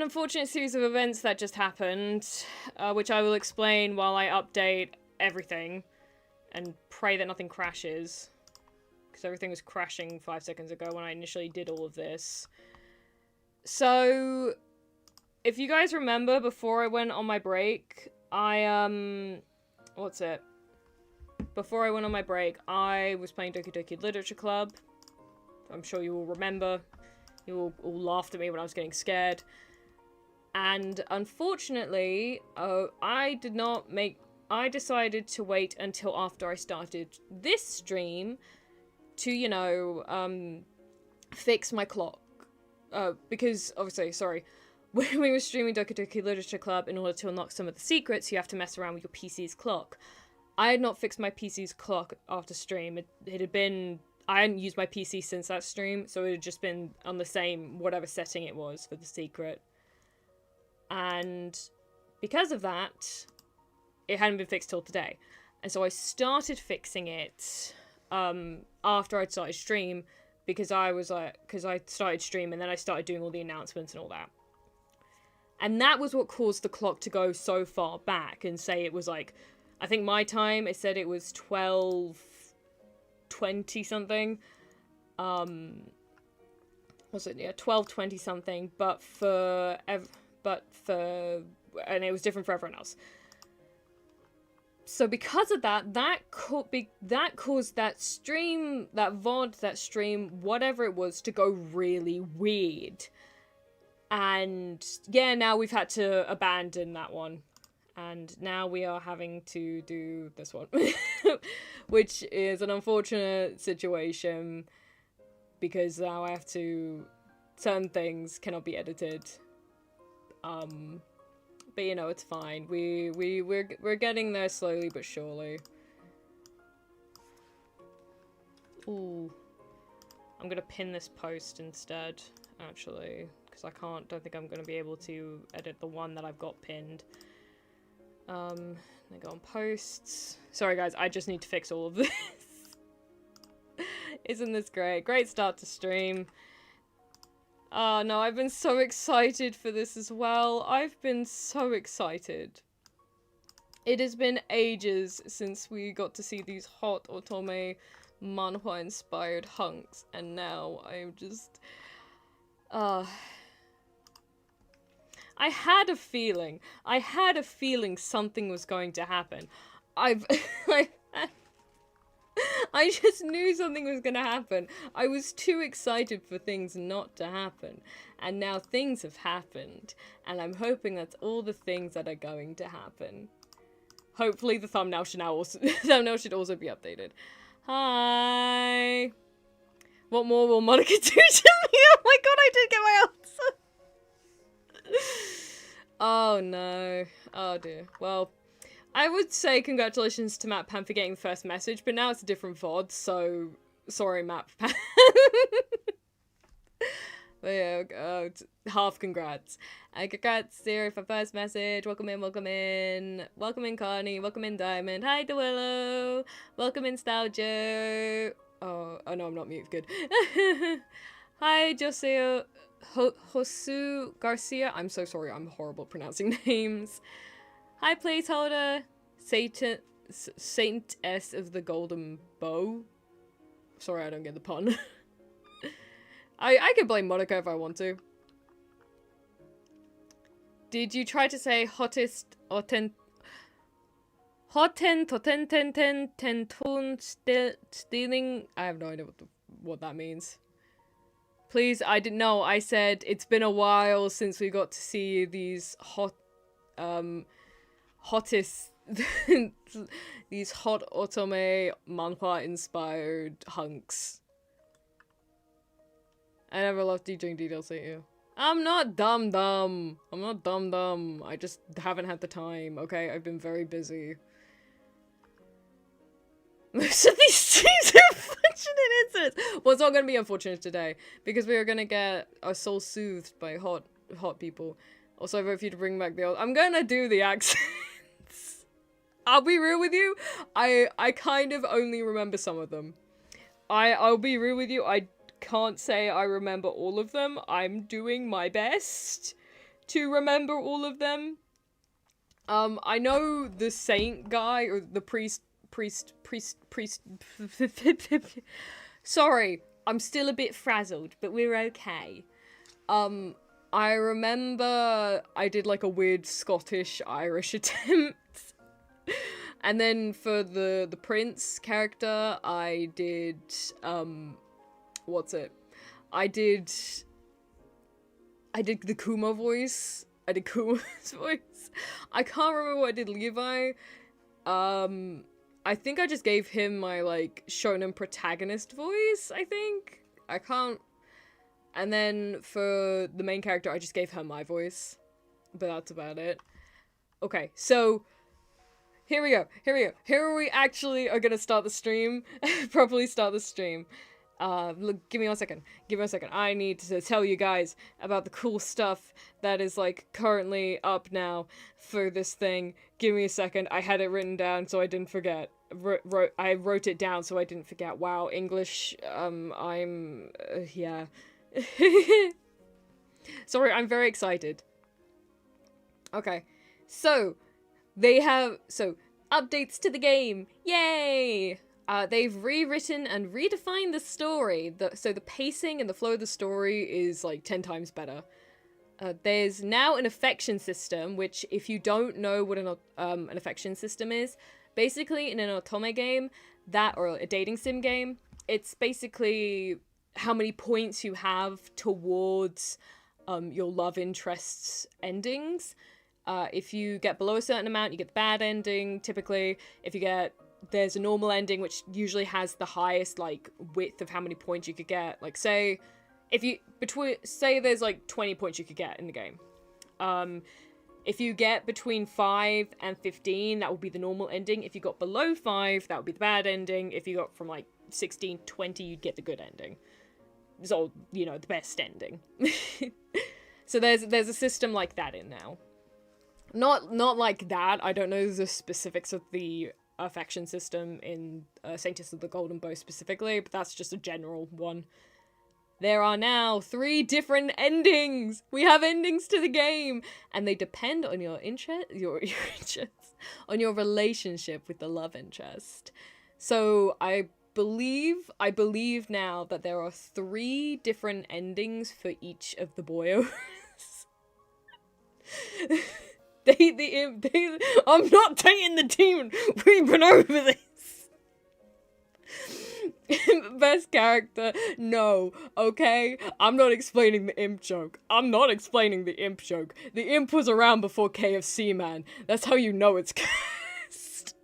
an unfortunate series of events that just happened, which I will explain while I update everything and pray that nothing crashes. Because everything was crashing 5 seconds ago when I initially did all of this. So, if you guys remember, before I went on my break, Before I went on my break, I was playing Doki Doki Literature Club. I'm sure you all remember. You all laughed at me when I was getting scared. And unfortunately, I decided to wait until after I started this stream to, you know, fix my clock. Because, obviously, sorry, when we were streaming Doki Doki Literature Club, in order to unlock some of the secrets, you have to mess around with your PC's clock. I had not fixed my PC's clock after stream. It had been... I hadn't used my PC since that stream, so it had just been on the same, whatever setting it was for the secret. And because of that, it hadn't been fixed till today. And so I started fixing it after I'd started stream, because I started stream and then I started doing all the announcements and all that. And that was what caused the clock to go so far back and say it was like, I think my time, it said it was 12:20 something. Was it? Yeah, 12:20 something, and it was different for everyone else. So because of that, that caused that stream, that VOD, that stream, whatever it was, to go really weird. And yeah, now we've had to abandon that one. And now we are having to do this one. Which is an unfortunate situation. Because now I have to... certain things cannot be edited. But you know, it's fine. We're getting there slowly but surely. Ooh. I'm gonna pin this post instead, actually. Because I don't think I'm gonna be able to edit the one that I've got pinned. I go on posts. Sorry guys, I just need to fix all of this. Isn't this great? Great start to stream. Oh no, I've been so excited for this as well. I've been so excited. It has been ages since we got to see these hot Otome manhwa inspired hunks, and now I'm just... I had a feeling something was going to happen. I just knew something was going to happen. I was too excited for things not to happen. And now things have happened. And I'm hoping that's all the things that are going to happen. Hopefully the thumbnail should also be updated. Hi! What more will Monica do to me? Oh my god, I did get my answer! Oh no. Oh dear. Well, I would say congratulations to Matt Pan for getting the first message, but now it's a different VOD, so sorry Matt Pan. But yeah, half congrats. Congrats Siri for first message. Welcome in, welcome in. Welcome in Connie, welcome in Diamond. Hi DeWillow. Welcome in Staljo. Oh no, I'm not mute, good. Hi Joseo. Josu Garcia. I'm so sorry, I'm horrible at pronouncing names. Hi, placeholder. Saintess of the Golden Bow. Sorry, I don't get the pun. I can blame Monica if I want to. Did you try to say hottest stealing? I have no idea what that means. Please, I didn't know. I said it's been a while since we got to see these hottest these hot Otome manhwa inspired hunks. I never loved DJing details at you. I'm not dumb. I'm not dumb. I just haven't had the time, okay? I've been very busy. Most of these streams are unfortunate incidents. Well, it's not going to be unfortunate today, because we are going to get our soul soothed by hot people. Also, I vote for you to bring back the old... I'm going to do the accents. I'll be real with you. I kind of only remember some of them. I'll be real with you. I can't say I remember all of them. I'm doing my best to remember all of them. I know the saint guy, or the priest. Sorry, I'm still a bit frazzled, but we're okay. I remember I did like a weird Scottish-Irish attempt. And then for the prince character, I did, what's it? I did the Kuma voice. I did Kuma's voice. I can't remember what I did Levi. I think I just gave him my, like, shonen protagonist voice, I think. I can't... And then for the main character, I just gave her my voice. But that's about it. Okay, so... Here we go. Here we actually are gonna start the stream. Properly start the stream. Look, give me 1 second. I need to tell you guys about the cool stuff that is, like, currently up now for this thing. Give me a second. I had it written down so I didn't forget. I wrote it down so I didn't forget. Wow, English, yeah. Sorry, I'm very excited. Okay, so, updates to the game. Yay! They've rewritten and redefined the story. So the pacing and the flow of the story is like 10 times better. There's now an affection system, which if you don't know what an affection system is, basically in an Otome game, or a dating sim game, it's basically how many points you have towards your love interest's endings. If you get below a certain amount, you get the bad ending, typically. There's a normal ending, which usually has the highest, like, width of how many points you could get. Like, say there's, like, 20 points you could get in the game. If you get between 5 and 15, that would be the normal ending. If you got below 5, that would be the bad ending. If you got from, like, 16 to 20, you'd get the good ending. So, you know, the best ending. So there's a system like that in now. Not like that. I don't know the specifics of the affection system in Saintess of the Golden Bow specifically, but that's just a general one. There are now 3 different endings! We have endings to the game! And they depend on your interests, on your relationship with the love interest. So I believe now that there are 3 different endings for each of the boyos. I'm not dating the demon. We've been over this. Best character, no, okay? I'm not explaining the imp joke. The imp was around before KFC, man. That's how you know it's cursed.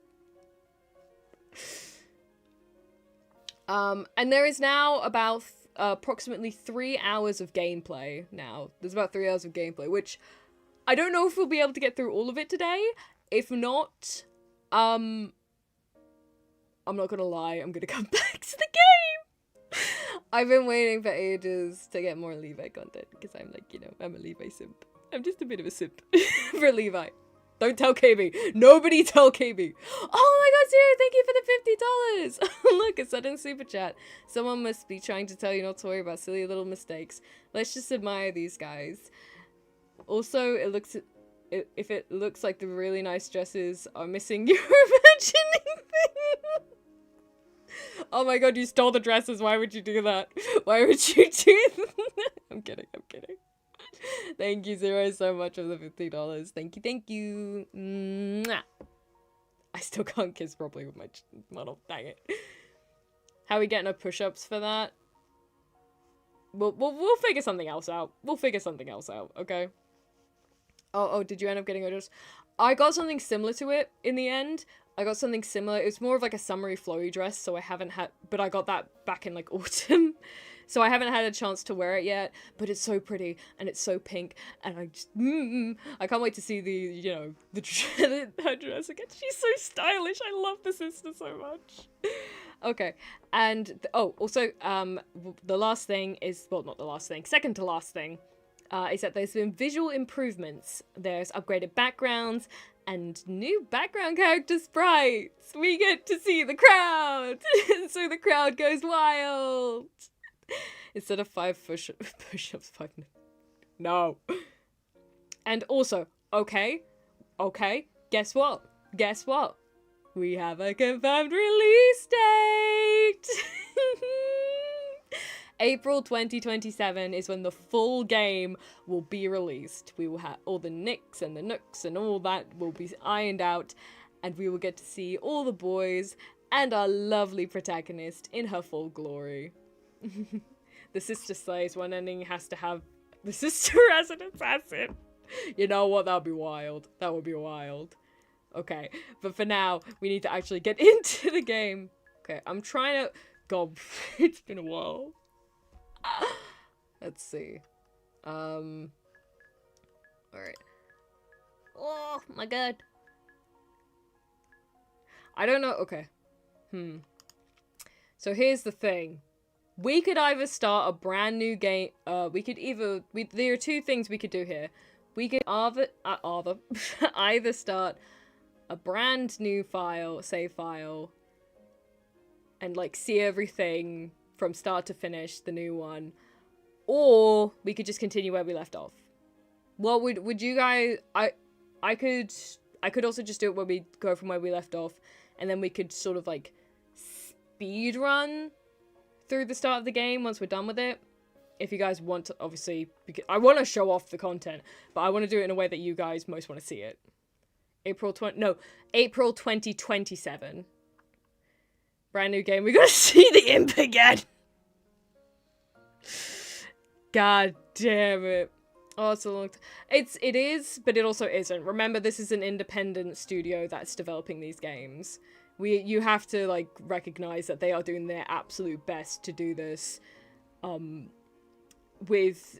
And there is now about approximately 3 hours of gameplay now. There's about 3 hours of gameplay, which... I don't know if we'll be able to get through all of it today. If not, I'm not gonna lie, I'm gonna come back to the game! I've been waiting for ages to get more Levi content, because I'm like, you know, I'm a Levi simp. I'm just a bit of a simp for Levi. Don't tell KB. Nobody tell KB. Oh my god, Siri, thank you for the $50! Look, a sudden super chat. Someone must be trying to tell you not to worry about silly little mistakes. Let's just admire these guys. Also, if it looks like the really nice dresses are missing, you're imagining things. Oh my god, you stole the dresses. Why would you do that? Why would you do that? I'm kidding. Thank you, Zero, so much for the $50. Thank you. Mwah. I still can't kiss properly with my model. Dang it. How are we getting our push-ups for that? We'll figure something else out. Okay? Oh, did you end up getting orders? I got something similar to it in the end. It was more of like a summery flowy dress, so I haven't had... But I got that back in, like, autumn. So I haven't had a chance to wear it yet. But it's so pretty, and it's so pink, and I just... I can't wait to see the, you know, her dress again. She's so stylish. I love the sister so much. Okay, and... also, the last thing is... Well, not the last thing. Second to last thing. Is that there's been visual improvements. There's upgraded backgrounds and new background character sprites. We get to see the crowd, so the crowd goes wild. Instead of 5 push-ups, 5... No. And also, okay, guess what? Guess what? We have a confirmed release date! April 2027 is when the full game will be released. We will have all the nicks and the nooks and all that will be ironed out, and we will get to see all the boys and our lovely protagonist in her full glory. The sister slays one ending has to have the sister as an assassin. You know what? That would be wild. That would be wild. Okay, but for now, we need to actually get into the game. Okay, I'm trying to... God, it's been a while. Let's see. Alright. Oh, my God. I don't know. Okay. So here's the thing. We could either start a brand new game... there are two things we could do here. We could either start a brand new save file, and like see everything from start to finish, the new one, or we could just continue where we left off. What would you guys? I could also just do it where we go from where we left off, and then we could sort of like speed run through the start of the game once we're done with it. If you guys want to, obviously, because I want to show off the content, but I want to do it in a way that you guys most want to see it. April 2027. Brand new game. We gotta see the imp again. God damn it. Oh, it's a long time. It is, but it also isn't. Remember, this is an independent studio that's developing these games. You have to, like, recognize that they are doing their absolute best to do this, with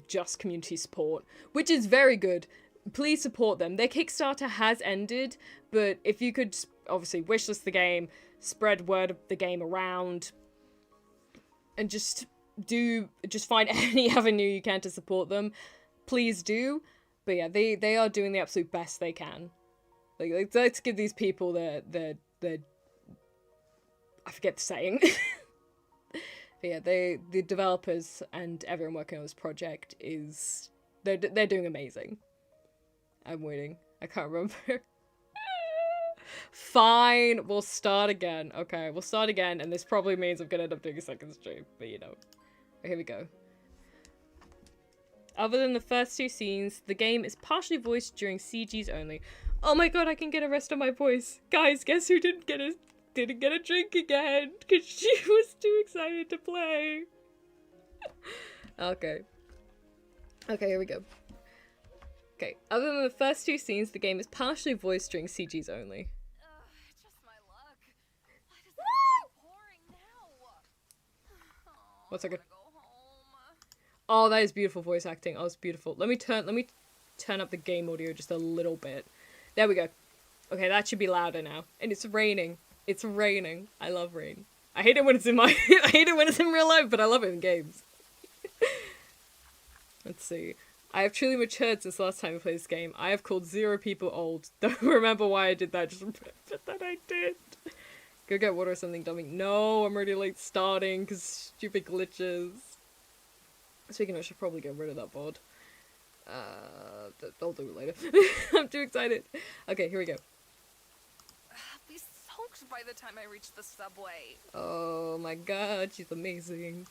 just community support, which is very good. Please support them. Their Kickstarter has ended, but if you could obviously wishlist the game, spread word of the game around, and just find any avenue you can to support them, please do. But yeah, they are doing the absolute best they can. Like let's give these people their I forget the saying. But yeah, the developers and everyone working on this project they're doing amazing. I'm waiting. I can't remember. Fine, we'll start again. Okay, we'll start again, and this probably means I'm gonna end up doing a second stream, but you know. Here we go. Other than the first two scenes, the game is partially voiced during CGs only. Oh my god, I can get a rest of my voice. Guys, guess who didn't get a drink again? Because she was too excited to play. Okay. Okay, here we go. Okay, other than the first two scenes, the game is partially voiced during CGs only. Just my luck. Why does it keep pouring now? Oh, 1 second. I wanna go home. Oh, that is beautiful voice acting. Oh, it's beautiful. Let me turn up the game audio just a little bit. There we go. Okay, that should be louder now. And it's raining. It's raining. I love rain. I hate it when it's in I hate it when it's in real life, but I love it in games. Let's see. I have truly matured since last time we played this game. I have called 0 people old. Don't remember why I did that, just remember that I did. Go get water or something, dummy. No, I'm already late starting because stupid glitches. Speaking of, I should probably get rid of that VOD. I'll do it later. I'm too excited. Okay, here we go. I'll be soaked by the time I reach the subway. Oh my god, she's amazing.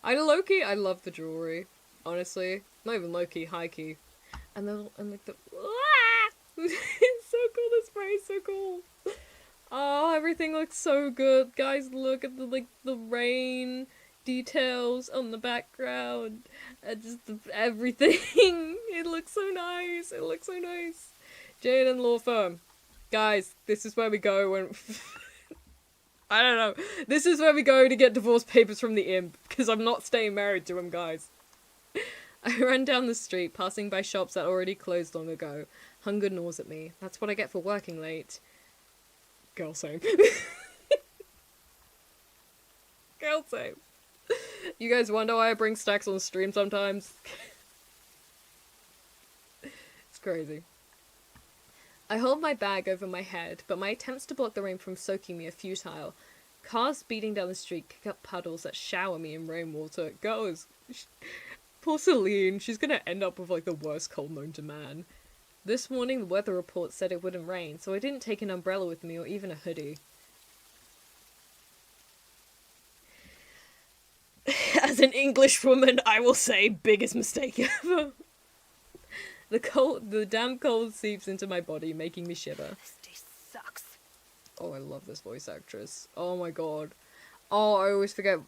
I love the jewelry. Honestly, not even low-key, high-key. And like the... It's so cool, this spray is so cool. Oh, everything looks so good. Guys, look at the rain details on the background. And just everything. It looks so nice. It looks so nice. Jane and Law Firm. Guys, this is where we go when... I don't know. This is where we go to get divorce papers from the imp. Because I'm not staying married to him, guys. I ran down the street, passing by shops that already closed long ago. Hunger gnaws at me. That's what I get for working late. Girl, same. Girl, same. You guys wonder why I bring stacks on stream sometimes? It's crazy. I hold my bag over my head, but my attempts to block the rain from soaking me are futile. Cars speeding down the street kick up puddles that shower me in rainwater. Girl is... Poor Celine, she's gonna end up with like the worst cold known to man. This morning the weather report said it wouldn't rain, so I didn't take an umbrella with me or even a hoodie. As an English woman, I will say biggest mistake ever. The damn cold seeps into my body, making me shiver. This day sucks. Oh, I love this voice actress. Oh my god. Oh, I always forget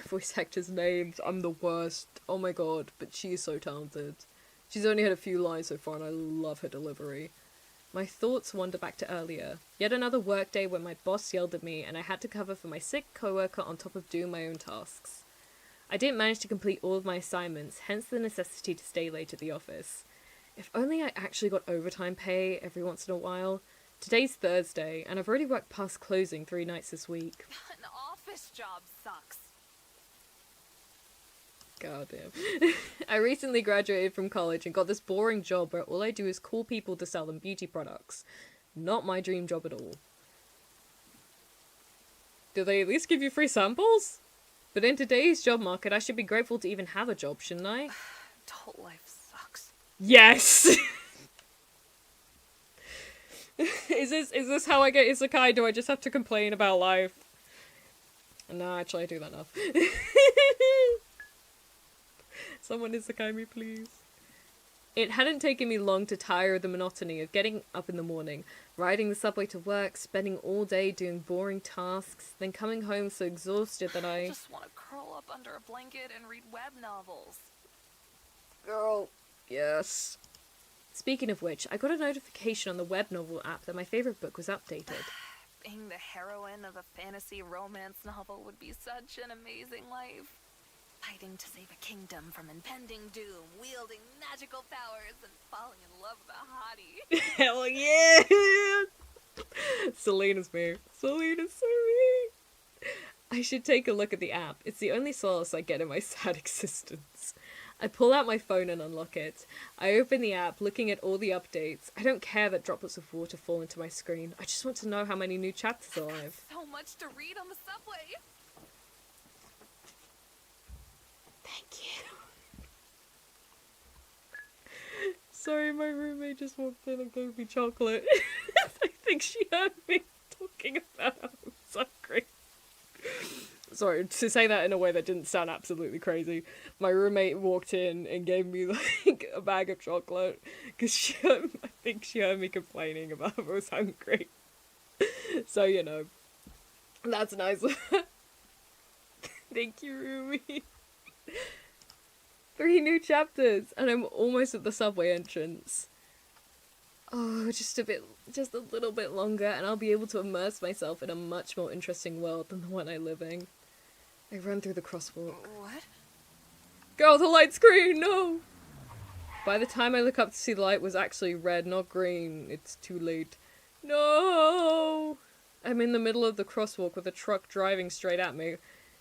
voice actors' names. I'm the worst. Oh my god, but she is so talented. She's only had a few lines so far and I love her delivery. My thoughts wander back to earlier. Yet another workday when my boss yelled at me and I had to cover for my sick coworker on top of doing my own tasks. I didn't manage to complete all of my assignments, hence the necessity to stay late at the office. If only I actually got overtime pay every once in a while. Today's Thursday, and I've already worked past closing 3 nights this week. An office job sucks. God damn. I recently graduated from college and got this boring job where all I do is call people to sell them beauty products. Not my dream job at all. Do they at least give you free samples? But in today's job market, I should be grateful to even have a job, shouldn't I? Adult life sucks. Yes! Is this how I get isekai? Do I just have to complain about life? No, actually I do that enough. Someone isekai me, please. It hadn't taken me long to tire of the monotony of getting up in the morning, riding the subway to work, spending all day doing boring tasks, then coming home so exhausted that I just want to curl up under a blanket and read web novels. Girl, yes. Speaking of which, I got a notification on the web novel app that my favourite book was updated. Being the heroine of a fantasy romance novel would be such an amazing life. Fighting to save a kingdom from impending doom, wielding magical powers, and falling in love with a hottie. Hell yeah! Selena's me. Selena's so me. I should take a look at the app. It's the only solace I get in my sad existence. I pull out my phone and unlock it. I open the app, looking at all the updates. I don't care that droplets of water fall into my screen. I just want to know how many new chapters are live. So much to read on the subway. Thank you. Sorry, my roommate just walked in and gave me chocolate. I think she heard me talking about how I'm so great. Sorry, to say that in a way that didn't sound absolutely crazy. My roommate walked in and gave me like a bag of chocolate because I think she heard me complaining about how I was hungry. So, you know, that's nice. Thank you, Rumi. 3 new chapters, and I'm almost at the subway entrance. Oh, just a little bit longer, and I'll be able to immerse myself in a much more interesting world than the one I live in. I run through the crosswalk. What? Girl, the light's green, no! By the time I look up to see the light was actually red, not green. It's too late. No! I'm in the middle of the crosswalk with a truck driving straight at me.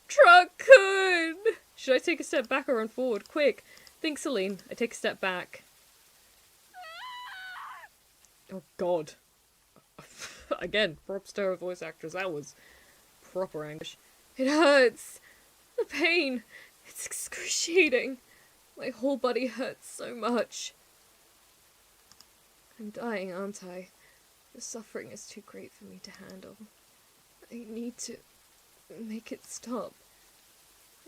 Truck-kun! Should I take a step back or run forward? Quick! Think, Celine. I take a step back. Oh god. Again, props to her voice actress. That was proper anguish. It hurts! The pain! It's excruciating! My whole body hurts so much. I'm dying, aren't I? The suffering is too great for me to handle. I need to make it stop.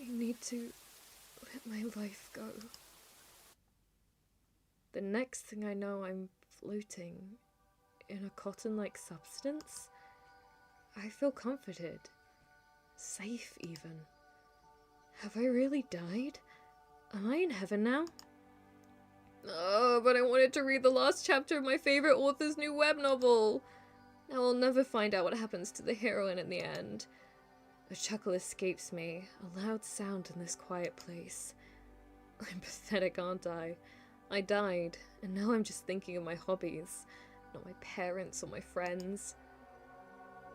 I need to let my life go. The next thing I know, I'm floating in a cotton-like substance. I feel comforted. Safe, even. Have I really died? Am I in heaven now? Oh, but I wanted to read the last chapter of my favourite author's new web novel. Now I'll never find out what happens to the heroine in the end. A chuckle escapes me, a loud sound in this quiet place. I'm pathetic, aren't I? I died, and now I'm just thinking of my hobbies, not my parents or my friends.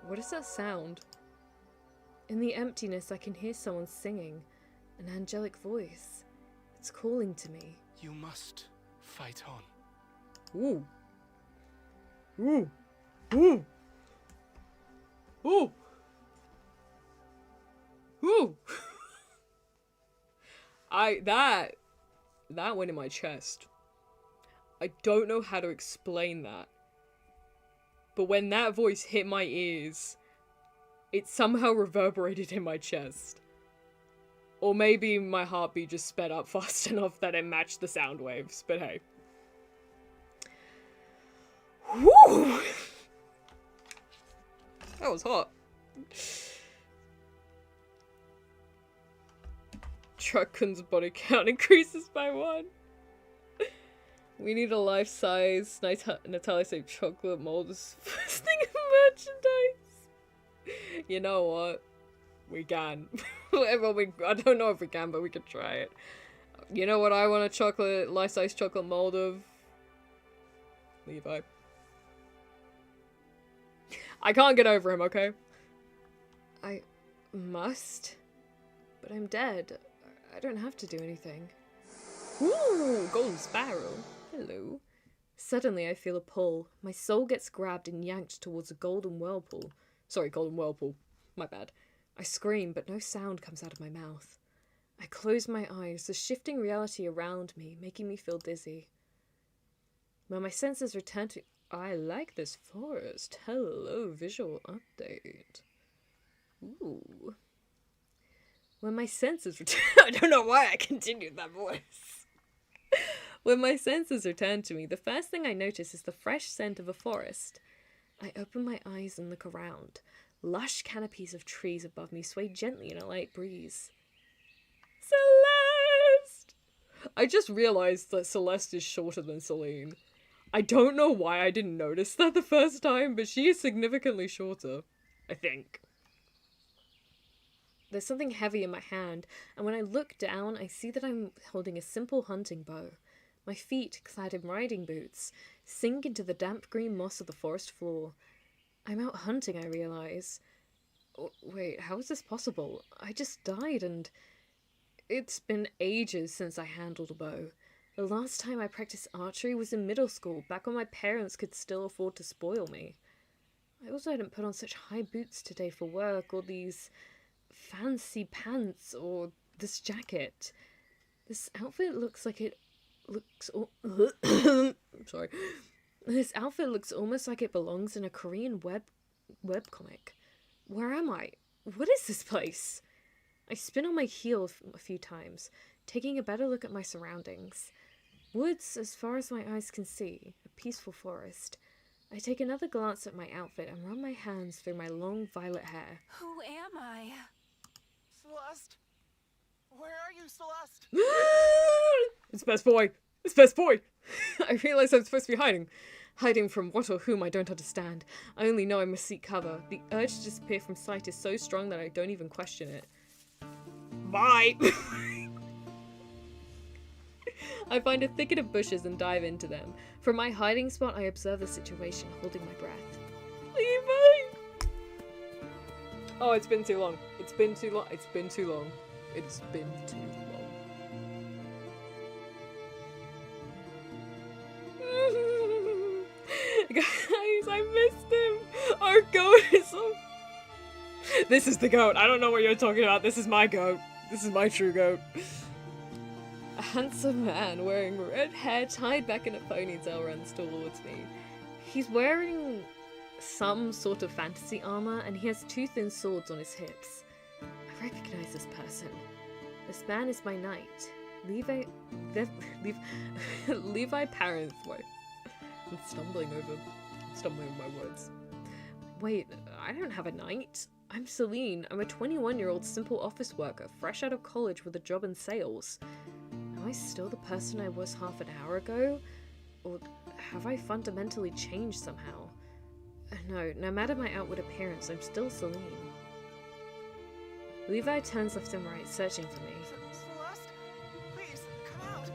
What is that sound? In the emptiness, I can hear someone singing, an angelic voice. It's calling to me. You must fight on. Ooh. Ooh. Ooh. Ooh. Ooh. that went in my chest. I don't know how to explain that. But when that voice hit my ears, it somehow reverberated in my chest. Or maybe my heartbeat just sped up fast enough that it matched the sound waves, but hey. Woo! That was hot. Truckun's body count increases by 1. We need a life-size Natalia-shaped chocolate mold as first thing of merchandise. You know what? We can. Well, I don't know if we can, but we could try it. You know what I want a chocolate, life-size chocolate mold of? Levi. I can't get over him, okay? I must? But I'm dead. I don't have to do anything. Ooh, golden sparrow. Hello. Suddenly I feel a pull. My soul gets grabbed and yanked towards a golden whirlpool. Sorry, golden whirlpool. My bad. I scream, but no sound comes out of my mouth. I close my eyes, the shifting reality around me, making me feel dizzy. When my senses return to... I like this forest. Hello, visual update. Ooh. When my senses return... I don't know why I continued that voice. When my senses return to me, the first thing I notice is the fresh scent of a forest. I open my eyes and look around. Lush canopies of trees above me sway gently in a light breeze. Celeste! I just realized that Celeste is shorter than Celine. I don't know why I didn't notice that the first time, but she is significantly shorter. I think. There's something heavy in my hand, and when I look down, I see that I'm holding a simple hunting bow. My feet, clad in riding boots, sink into the damp green moss of the forest floor. I'm out hunting, I realise. Oh, wait, how is this possible? I just died, and... It's been ages since I handled a bow. The last time I practiced archery was in middle school, back when my parents could still afford to spoil me. I also hadn't put on such high boots today for work, or these fancy pants, or this jacket. This outfit looks like it looks... Sorry. This outfit looks almost like it belongs in a Korean webcomic. Where am I? What is this place? I spin on my heel a few times, taking a better look at my surroundings. Woods as far as my eyes can see, a peaceful forest. I take another glance at my outfit and run my hands through my long violet hair. Who am I? Celeste? Where are you, Celeste? It's best boy! It's best boy! I realize I'm supposed to be hiding. Hiding from what or whom I don't understand. I only know I must seek cover. The urge to disappear from sight is so strong that I don't even question it. Bye! I find a thicket of bushes and dive into them. From my hiding spot, I observe the situation, holding my breath. Levi! Oh, it's been too long. It's been too long. It's been too long. It's been too long. Guys, I missed him. Our goat is so... This is the goat. I don't know what you're talking about. This is my goat. This is my true goat. A handsome man wearing red hair tied back in a ponytail runs towards me. He's wearing some sort of fantasy armor, and he has two thin swords on his hips. I recognize this person. This man is my knight, Levi Parenthwaite. I'm stumbling over my words. Wait, I don't have a knight. I'm Celine. I'm a 21-year-old simple office worker, fresh out of college with a job in sales. Am I still the person I was half an hour ago? Or have I fundamentally changed somehow? No matter my outward appearance, I'm still Celine. Levi turns left and right, searching for me. Celeste? Please, come out!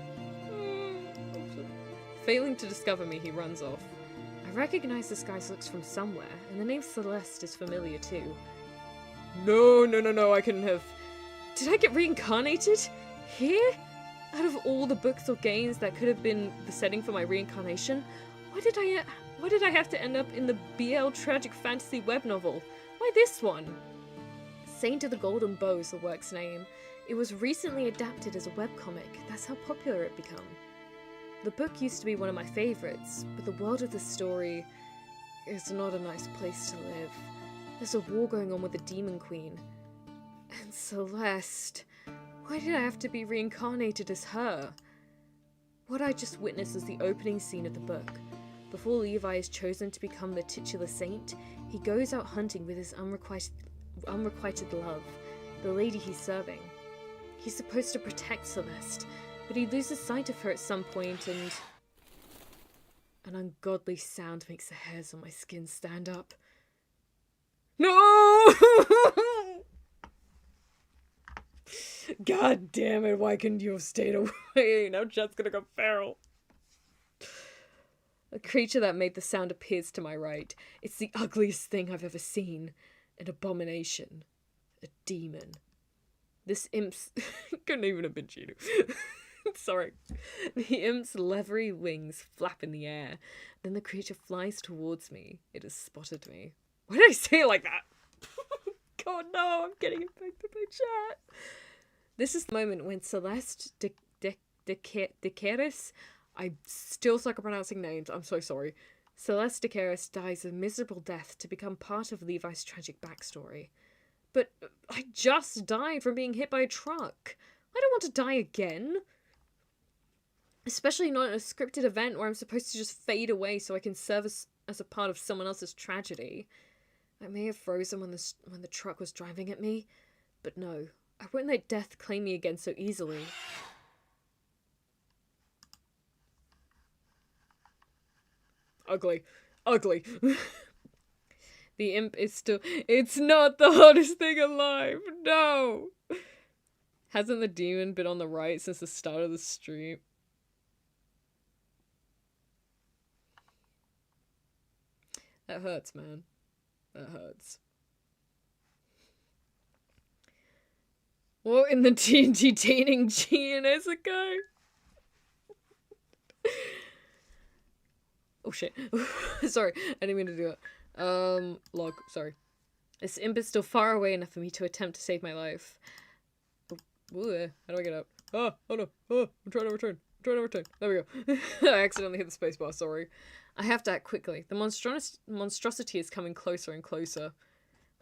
Failing to discover me, he runs off. I recognize this guy's looks from somewhere, and the name Celeste is familiar too. No, I couldn't have... Did I get reincarnated? Here? Out of all the books or games that could have been the setting for my reincarnation, why did I have to end up in the BL tragic fantasy web novel? Why this one? Saint of the Golden Bow is the work's name. It was recently adapted as a webcomic. That's how popular it became. The book used to be one of my favourites, but the world of the story is not a nice place to live. There's a war going on with the Demon Queen. And Celeste, why did I have to be reincarnated as her? What I just witnessed was the opening scene of the book. Before Levi is chosen to become the titular saint, he goes out hunting with his unrequited love, the lady he's serving. He's supposed to protect Celeste, but he loses sight of her at some point, and an ungodly sound makes the hairs on my skin stand up. No! God damn it, why couldn't you have stayed away? Now Jet's gonna go feral. A creature that made the sound appears to my right. It's the ugliest thing I've ever seen. An abomination. A demon. This imp's... couldn't even have been Cheeto. Sorry. The imp's leathery wings flap in the air. Then the creature flies towards me. It has spotted me. Why did I say it like that? God, no, I'm getting infected by chat. This is the moment when Celeste Decaris, I still suck at pronouncing names, I'm so sorry. Celeste Decaris dies a miserable death to become part of Levi's tragic backstory. But I just died from being hit by a truck. I don't want to die again. Especially not in a scripted event where I'm supposed to just fade away so I can serve as a part of someone else's tragedy. I may have frozen when the truck was driving at me, but no, I won't let death claim me again so easily. Ugly. Ugly. The imp is still... It's not the hottest thing alive! No! Hasn't the demon been on the right since the start of the stream? That hurts, man. That hurts. What in the detaining G and Isekai? Oh shit. Sorry, I didn't mean to do it. Log, sorry. This imp is still far away enough for me to attempt to save my life. Ooh, how do I get up? Oh no. Oh, I'm trying to return. There we go. I accidentally hit the spacebar, sorry. I have to act quickly. The monstrosity is coming closer and closer.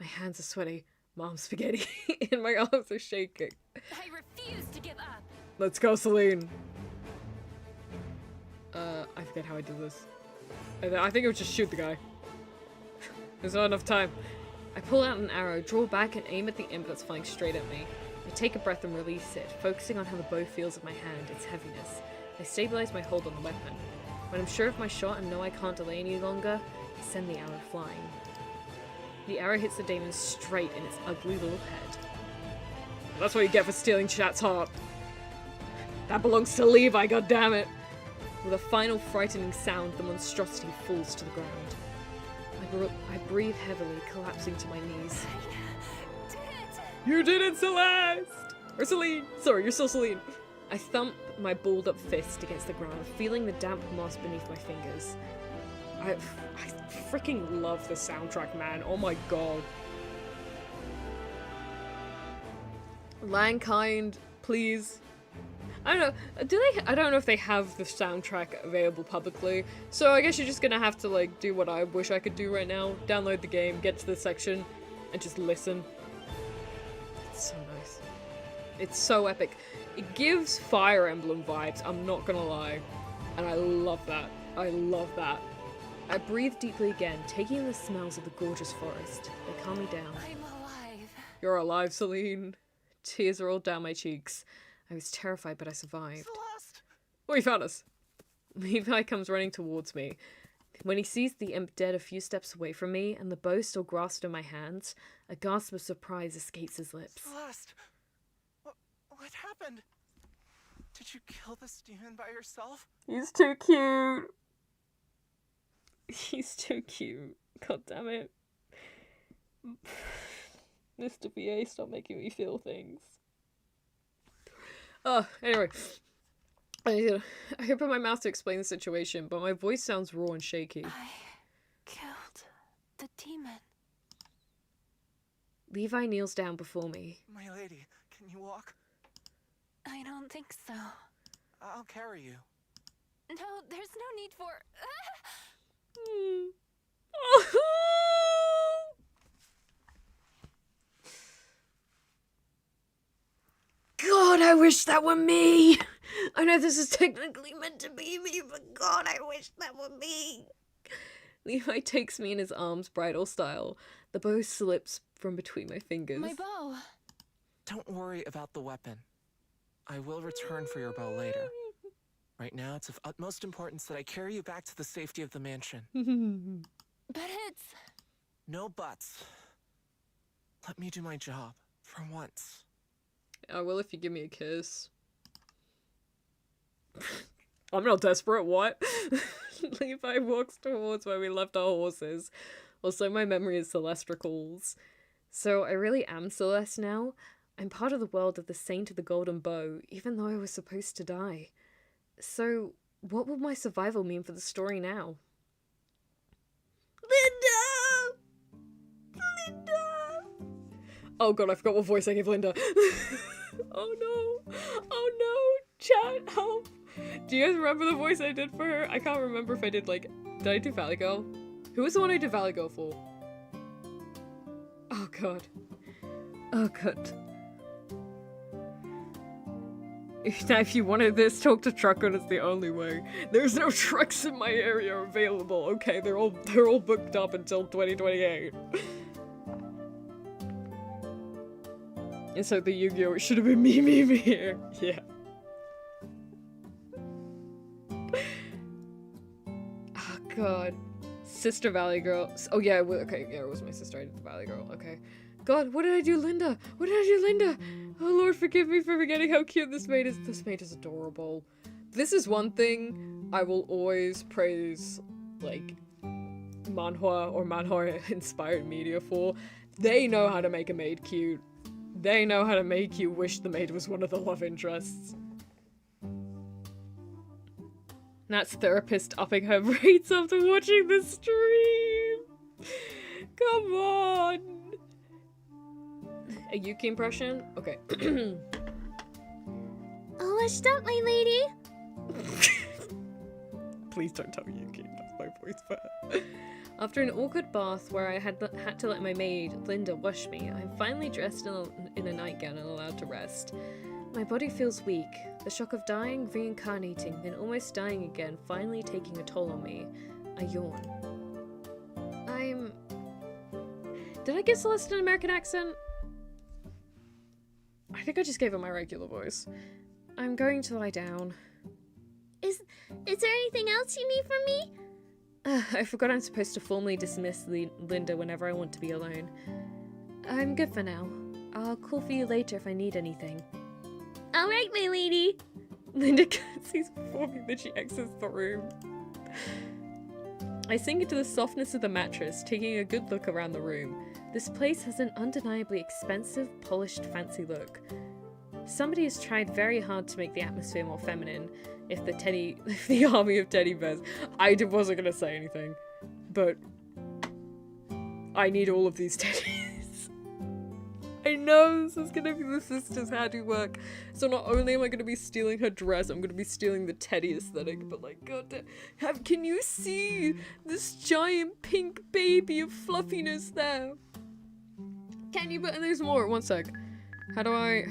My hands are sweaty. Mom's spaghetti. And my arms are shaking. I refuse to give up. Let's go, Celine. I forget how I did this. I think it would just shoot the guy. There's not enough time. I pull out an arrow, draw back, and aim at the imp that's flying straight at me. I take a breath and release it, focusing on how the bow feels in my hand, its heaviness. I stabilize my hold on the weapon. When I'm sure of my shot and know I can't delay any longer, I send the arrow flying. The arrow hits the demon straight in its ugly little head. That's what you get for stealing chat's heart. That belongs to Levi, goddammit! With a final frightening sound, the monstrosity falls to the ground. I breathe heavily, collapsing to my knees. You did it, Celeste! Or Celine! Sorry, you're still Celine. I thump my balled up fist against the ground, feeling the damp moss beneath my fingers. I freaking love the soundtrack, man. Oh my god. Mankind, please. I don't know. I don't know if they have the soundtrack available publicly. So I guess you're just gonna have to, like, do what I wish I could do right now. Download the game, get to the section, and just listen. It's so nice. It's so epic. It gives Fire Emblem vibes, I'm not gonna lie. And I love that. I love that. I breathe deeply again, taking in the smells of the gorgeous forest. They calm me down. I'm alive. You're alive, Celine. Tears rolled down my cheeks. I was terrified, but I survived. Celeste! Oh, he found us! Levi comes running towards me. When he sees the imp dead a few steps away from me, and the bow still grasped in my hands, a gasp of surprise escapes his lips. Celeste! What happened? Did you kill this demon by yourself? He's too cute! He's too cute. God damn it. Mr. VA, stop making me feel things. Oh, anyway. I open my mouth to explain the situation, but my voice sounds raw and shaky. I killed the demon. Levi kneels down before me. My lady, can you walk? I don't think so. I'll carry you. No, there's no need for... God, I wish that were me. I know this is technically meant to be me, but God, I wish that were me. Levi takes me in his arms, bridal style. The bow slips from between my fingers. My bow. Don't worry about the weapon. I will return for your bow later. Right now, it's of utmost importance that I carry you back to the safety of the mansion. But it's... No buts. Let me do my job, for once. I will if you give me a kiss. I'm not desperate, what? Levi walks towards where we left our horses. Also, my memory is Celestricals. So I really am Celeste now. I'm part of the world of the Saint of the Golden Bow, even though I was supposed to die. So, what will my survival mean for the story now? Linda! Linda! Oh god, I forgot what voice I gave Linda. Oh no! Oh no! Chat, help! Do you guys remember the voice I did for her? I can't remember if I did, like... Did I do Valley Girl? Who was the one I did Valley Girl for? Oh god. Oh god. If you wanted this, talk to Trucker, it's the only way. There's no trucks in my area available. Okay, they're all booked up until 2028. And so the Yu-Gi-Oh! It should have been me here. Yeah. Oh god. Sister Valley Girl. Oh yeah, okay, yeah, it was my sister. I did the Valley Girl. Okay. God, what did I do, Linda? What did I do, Linda? Oh Lord, forgive me for forgetting how cute this maid is. This maid is adorable. This is one thing I will always praise, like, manhwa or manhwa-inspired media for. They know how to make a maid cute. They know how to make you wish the maid was one of the love interests. That's therapist upping her rates after watching the stream. Come on. A Yuki impression? Okay. Oh, washed up, my lady. Please don't tell Yuki. That's my voice for her. After an awkward bath where I had to let my maid, Linda, wash me, I'm finally dressed in a nightgown and allowed to rest. My body feels weak. The shock of dying, reincarnating, then almost dying again, finally taking a toll on me. I yawn. Did I give Celeste an American accent? I think I just gave her my regular voice. I'm going to lie down. Is there anything else you need from me? I forgot I'm supposed to formally dismiss Linda whenever I want to be alone. I'm good for now. I'll call for you later if I need anything. Alright, my lady. Linda sees before me that she exits the room. I sink into the softness of the mattress, taking a good look around the room. This place has an undeniably expensive, polished, fancy look. Somebody has tried very hard to make the atmosphere more feminine. If the army of teddy bears. I wasn't gonna say anything, but I need all of these teddies. I know this is gonna be the sister's handiwork. So not only am I gonna be stealing her dress, I'm gonna be stealing the teddy aesthetic, but like, god damn, can you see this giant pink baby of fluffiness there? Can you, but there's more, one sec. How do I,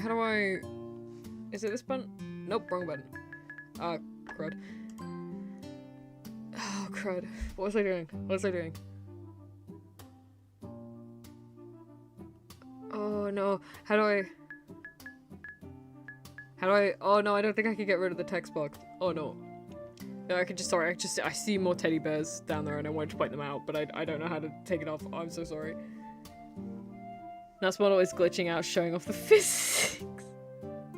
is it this button? Nope, wrong button. Ah, crud. Oh, crud. What was I doing? Oh no, how do I, oh no, I don't think I can get rid of the text box. Oh no. No, I see more teddy bears down there and I wanted to point them out, but I don't know how to take it off. Oh, I'm so sorry. That's one always glitching out, showing off the physics.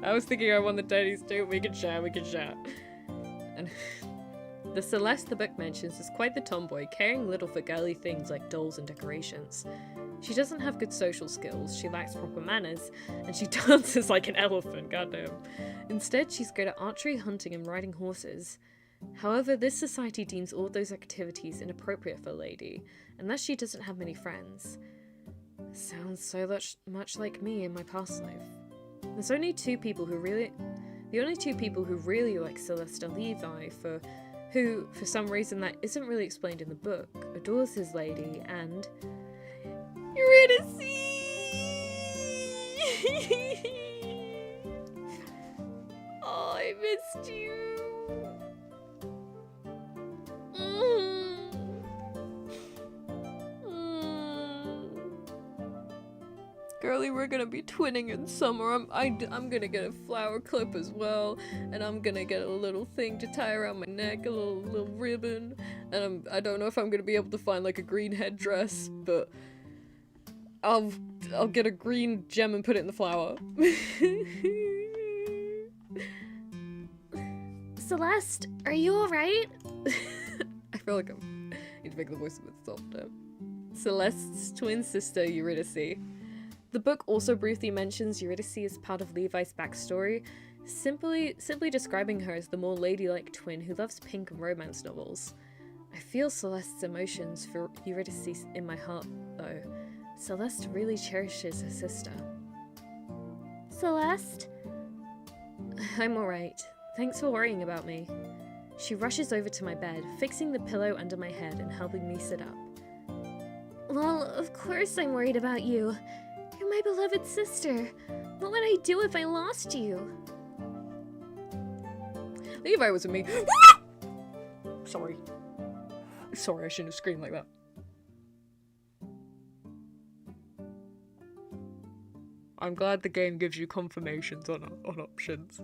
I was thinking I won the teddies too. We can share. And the Celeste the book mentions is quite the tomboy, caring little for girly things like dolls and decorations. She doesn't have good social skills, she lacks proper manners, and she dances like an elephant, goddamn. Instead, she's good at archery, hunting, and riding horses. However, this society deems all those activities inappropriate for a lady, and thus she doesn't have many friends. Sounds so much like me in my past life. There's only two people who really... The only two people who really like Celeste are Levi, who, for some reason that isn't really explained in the book, adores his lady, and Eurydice! Oh, I missed you. Girlie, we're gonna be twinning in summer. I'm gonna get a flower clip as well, and I'm gonna get a little thing to tie around my neck, a little ribbon, and I don't know if I'm gonna be able to find like a green headdress, but I'll get a green gem and put it in the flower. Celeste, are you alright? I feel like I need to make the voice a bit softer. Celeste's twin sister, Eurydice. The book also briefly mentions Eurydice as part of Levi's backstory, simply describing her as the more ladylike twin who loves pink and romance novels. I feel Celeste's emotions for Eurydice in my heart, though. Celeste really cherishes her sister. Celeste? I'm alright. Thanks for worrying about me. She rushes over to my bed, fixing the pillow under my head and helping me sit up. Well, of course I'm worried about you. You're my beloved sister. What would I do if I lost you? Levi was with me. Sorry. Sorry, I shouldn't have screamed like that. I'm glad the game gives you confirmations on options.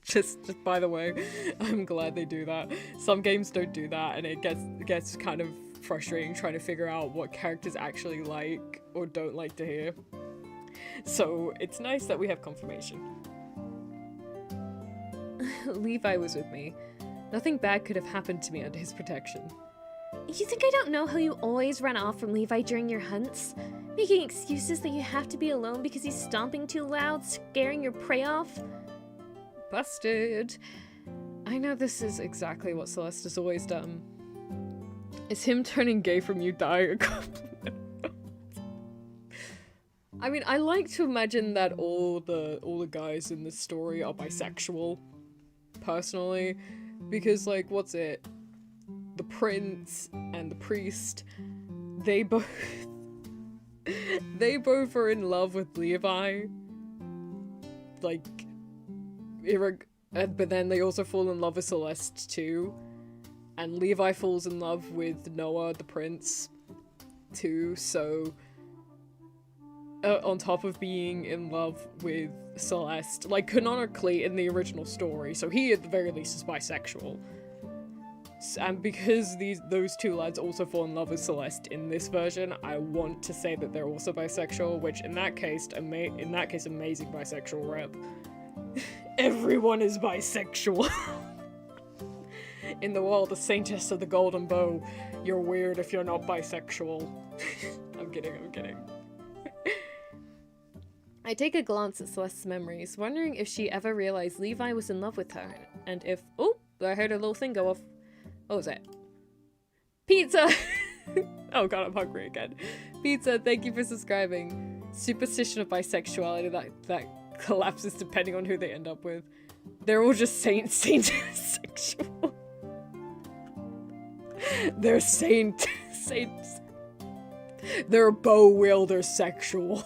just by the way, I'm glad they do that. Some games don't do that, and it gets kind of frustrating trying to figure out what characters actually like or don't like to hear. So it's nice that we have confirmation. Levi was with me. Nothing bad could have happened to me under his protection. You think I don't know how you always run off from Levi during your hunts? Making excuses that you have to be alone because he's stomping too loud, scaring your prey off? Busted. I know this is exactly what Celeste has always done. Is him turning gay from you dying a compliment? I mean, I like to imagine that all the guys in this story are bisexual, personally, because like, what's it? The prince and the priest, they both are in love with Levi. Like, but then they also fall in love with Celeste too. And Levi falls in love with Noah, the prince, too, so on top of being in love with Celeste, like canonically in the original story, so he at the very least is bisexual. And because those two lads also fall in love with Celeste in this version, I want to say that they're also bisexual, which in that case, amazing bisexual rep. Everyone is bisexual. In the world, the Saintess of the Golden Bow, you're weird if you're not bisexual. I'm kidding. I take a glance at Celeste's memories, wondering if she ever realized Levi was in love with her, and if— oh, I heard a little thing go off. What was it? Pizza! Oh god, I'm hungry again. Pizza, thank you for subscribing. Superstition of bisexuality that collapses depending on who they end up with. They're all just saints sexual. They're saints. They're bow wielder sexual.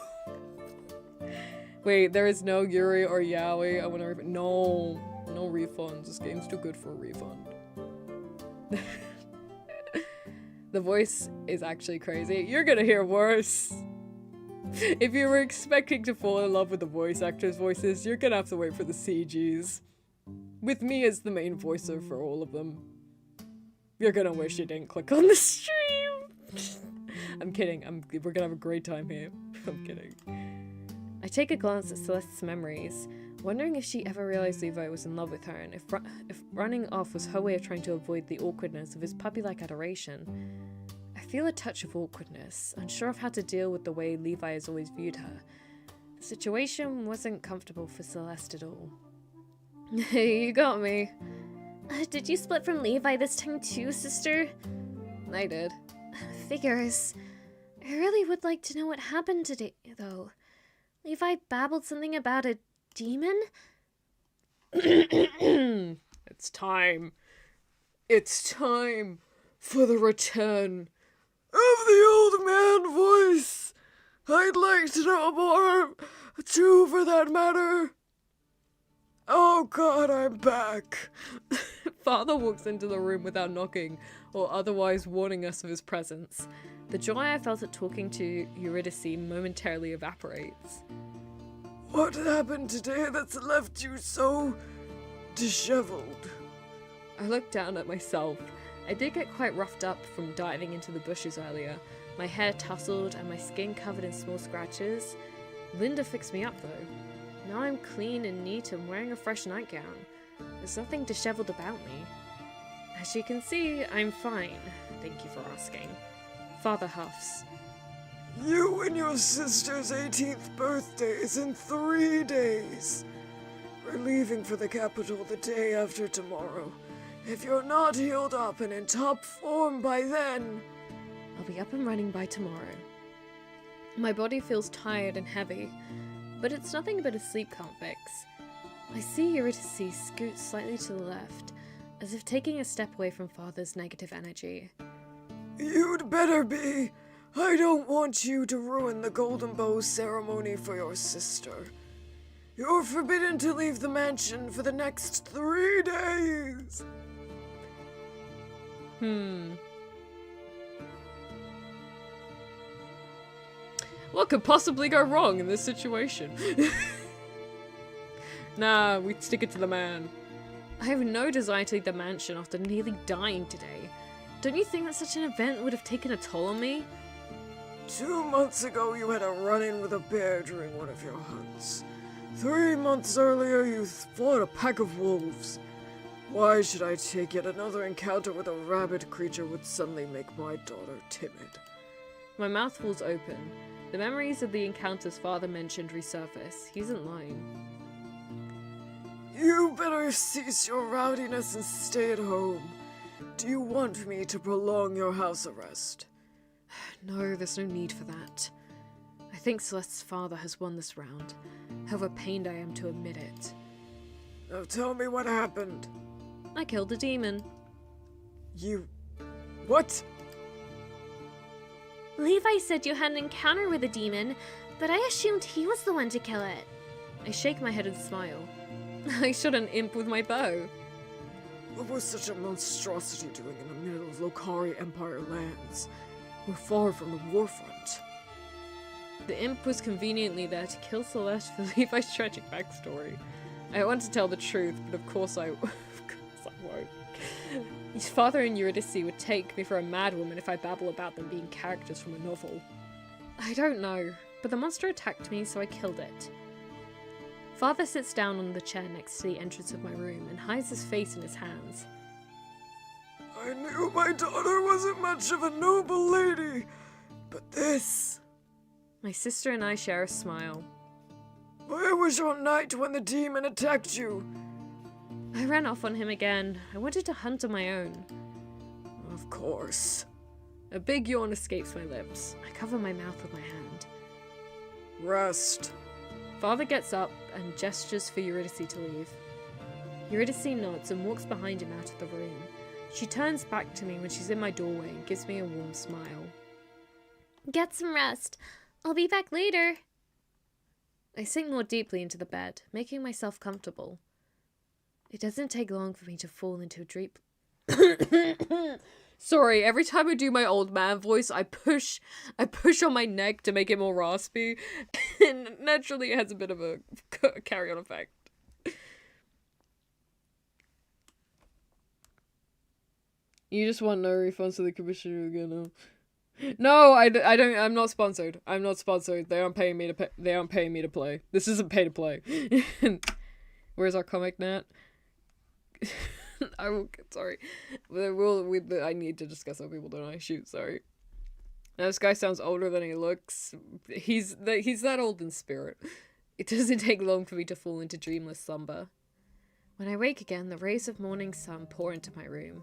Wait, there is no Yuri or Yaoi. I want to no refunds. This game's too good for a refund. The voice is actually crazy. You're gonna hear worse. If you were expecting to fall in love with the voice actors' voices, you're gonna have to wait for the CGs. With me as the main voicer for all of them. You're gonna wish you didn't click on the stream. I'm kidding. We're gonna have a great time here. I'm kidding. I take a glance at Celeste's memories, wondering if she ever realized Levi was in love with her, and if running off was her way of trying to avoid the awkwardness of his puppy-like adoration. I feel a touch of awkwardness, unsure of how to deal with the way Levi has always viewed her. The situation wasn't comfortable for Celeste at all. Hey, you got me. Did you split from Levi this time too, sister? I did. Figures. I really would like to know what happened today, though. Levi babbled something about a demon? It's time. It's time for the return of the old man voice. I'd like to know more, too, for that matter. Oh God, I'm back. Father walks into the room without knocking or otherwise warning us of his presence. The joy I felt at talking to Eurydice momentarily evaporates. What happened today that's left you so disheveled? I looked down at myself. I did get quite roughed up from diving into the bushes earlier. My hair tousled and my skin covered in small scratches. Linda fixed me up though. Now I'm clean and neat and wearing a fresh nightgown. There's nothing disheveled about me. As you can see, I'm fine. Thank you for asking. Father huffs. You and your sister's 18th birthday is in 3 days. We're leaving for the capital the day after tomorrow. If you're not healed up and in top form by then, I'll be up and running by tomorrow. My body feels tired and heavy, but it's nothing but a sleep can't fix. I see Eurydice scoot slightly to the left, as if taking a step away from Father's negative energy. You'd better be. I don't want you to ruin the Golden Bow ceremony for your sister. You're forbidden to leave the mansion for the next 3 days. What could possibly go wrong in this situation? Nah, we stick it to the man. I have no desire to leave the mansion after nearly dying today. Don't you think that such an event would have taken a toll on me? 2 months ago you had a run-in with a bear during one of your hunts. 3 months earlier you fought a pack of wolves. Why should I take yet another encounter with a rabid creature would suddenly make my daughter timid? My mouth falls open. The memories of the encounters Father mentioned resurface. He isn't lying. You better cease your rowdiness and stay at home. Do you want me to prolong your house arrest? No, there's no need for that. I think Celeste's father has won this round, however pained I am to admit it. Now tell me what happened. I killed a demon. You... what? Levi said you had an encounter with a demon, but I assumed he was the one to kill it. I shake my head and smile. I shot an imp with my bow. What was such a monstrosity doing in the middle of Lokari Empire lands? We're far from the warfront. The imp was conveniently there to kill Celeste for Levi's tragic backstory. I want to tell the truth, but of course I won't. His father and Eurydice would take me for a madwoman if I babble about them being characters from a novel. I don't know, but the monster attacked me, so I killed it. Father sits down on the chair next to the entrance of my room and hides his face in his hands. I knew my daughter wasn't much of a noble lady, but this... My sister and I share a smile. Where was your knight when the demon attacked you? I ran off on him again. I wanted to hunt on my own. Of course. A big yawn escapes my lips. I cover my mouth with my hand. Rest. Father gets up and gestures for Eurydice to leave. Eurydice nods and walks behind him out of the room. She turns back to me when she's in my doorway and gives me a warm smile. Get some rest. I'll be back later. I sink more deeply into the bed, making myself comfortable. It doesn't take long for me to fall into a dream. Sorry, every time I do my old man voice, I push on my neck to make it more raspy, and naturally it has a bit of a carry-on effect. You just want no refunds to the commissioner again? No, I don't. I'm not sponsored. I'm not sponsored. They aren't paying me to. They aren't paying me to play. This isn't pay to play. Where's our comic, Nat? I will. Sorry. I need to discuss how people don't I? Shoot. Sorry. Now this guy sounds older than he looks. He's that old in spirit. It doesn't take long for me to fall into dreamless slumber. When I wake again, the rays of morning sun pour into my room.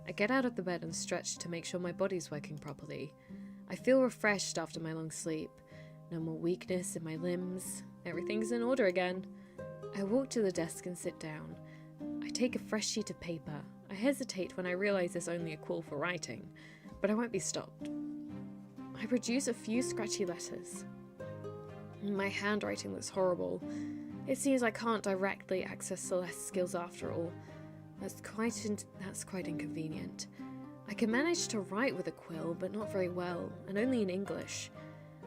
I get out of the bed and stretch to make sure my body's working properly. I feel refreshed after my long sleep. No more weakness in my limbs. Everything's in order again. I walk to the desk and sit down. I take a fresh sheet of paper. I hesitate when I realize there's only a quill for writing, but I won't be stopped. I produce a few scratchy letters. My handwriting looks horrible. It seems I can't directly access Celeste's skills after all. That's quite inconvenient. I can manage to write with a quill, but not very well, and only in English.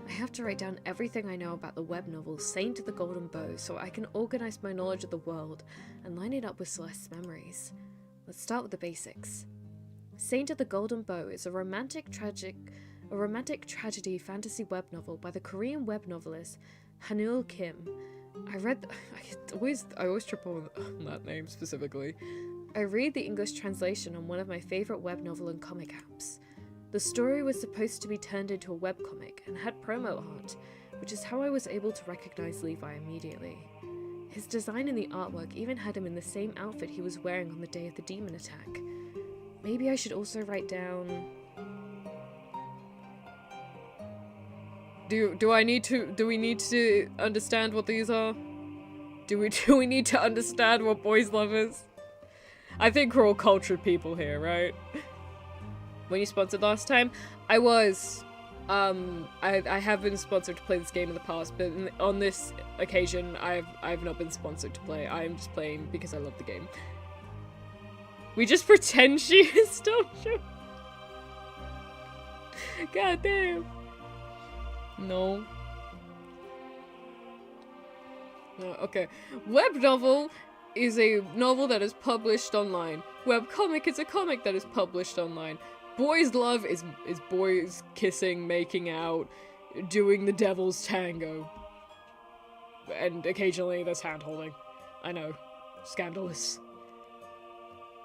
I have to write down everything I know about the web novel Saint of the Golden Bow so I can organize my knowledge of the world and line it up with Celeste's memories. Let's start with the basics. Saint of the Golden Bow is a romantic tragedy fantasy web novel by the Korean web novelist Hanul Kim. I always trip on that name specifically. I read the English translation on one of my favorite web novel and comic apps. The story was supposed to be turned into a webcomic and had promo art, which is how I was able to recognize Levi immediately. His design in the artwork even had him in the same outfit he was wearing on the day of the demon attack. Maybe I should also write down... Do we need to understand what these are? Do we need to understand what boys love is? I think we're all cultured people here, right? When you sponsored last time, I was. I have been sponsored to play this game in the past, but on this occasion, I've not been sponsored to play. I'm just playing because I love the game. We just pretend she is Dojo. God damn. No. No, okay. Web novel is a novel that is published online. Webcomic is a comic that is published online. Boys love is boys kissing, making out, doing the devil's tango. And occasionally there's hand holding. I know. Scandalous.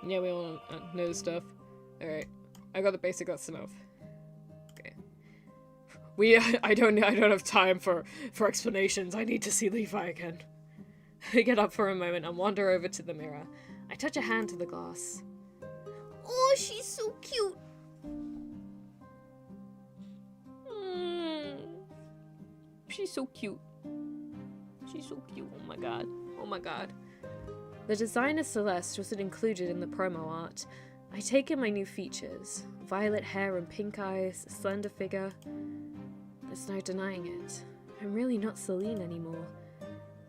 Yeah, we all know this stuff. Alright. I got the basic, that's enough. Okay. I don't have time for explanations. I need to see Levi again. I get up for a moment and wander over to the mirror. I touch a hand to the glass. Oh, she's so cute. She's so cute. She's so cute. Oh my god. Oh my god. The designer Celeste wasn't included in the promo art. I take in my new features. Violet hair and pink eyes, a slender figure. There's no denying it. I'm really not Celine anymore.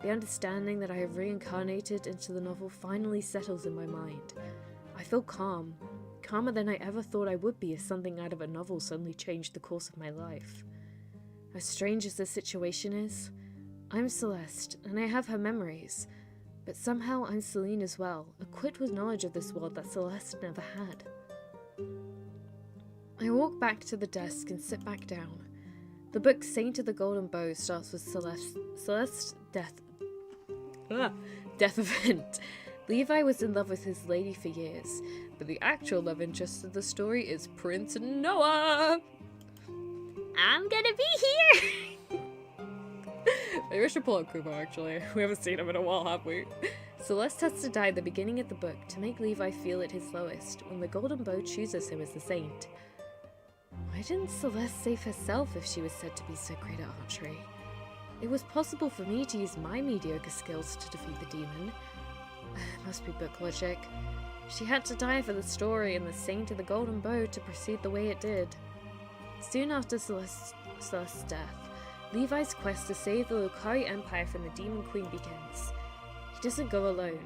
The understanding that I have reincarnated into the novel finally settles in my mind. I feel calm. Calmer than I ever thought I would be if something out of a novel suddenly changed the course of my life. As strange as this situation is, I'm Celeste, and I have her memories. But somehow I'm Celine as well, equipped with knowledge of this world that Celeste never had. I walk back to the desk and sit back down. The book Saint of the Golden Bow starts with Celeste's death event. Levi was in love with his lady for years, but the actual love interest of the story is Prince Noah! I'm gonna be here! Maybe I should pull out Kubo, actually. We haven't seen him in a while, have we? Celeste has to die at the beginning of the book to make Levi feel at his lowest when the Golden Bow chooses him as the saint. Why didn't Celeste save herself if she was said to be so great at archery? It was possible for me to use my mediocre skills to defeat the demon. Must be book logic. She had to die for the story and the Saint of the Golden Bow to proceed the way it did. Soon after Celeste's death, Levi's quest to save the Lokari Empire from the Demon Queen begins. He doesn't go alone.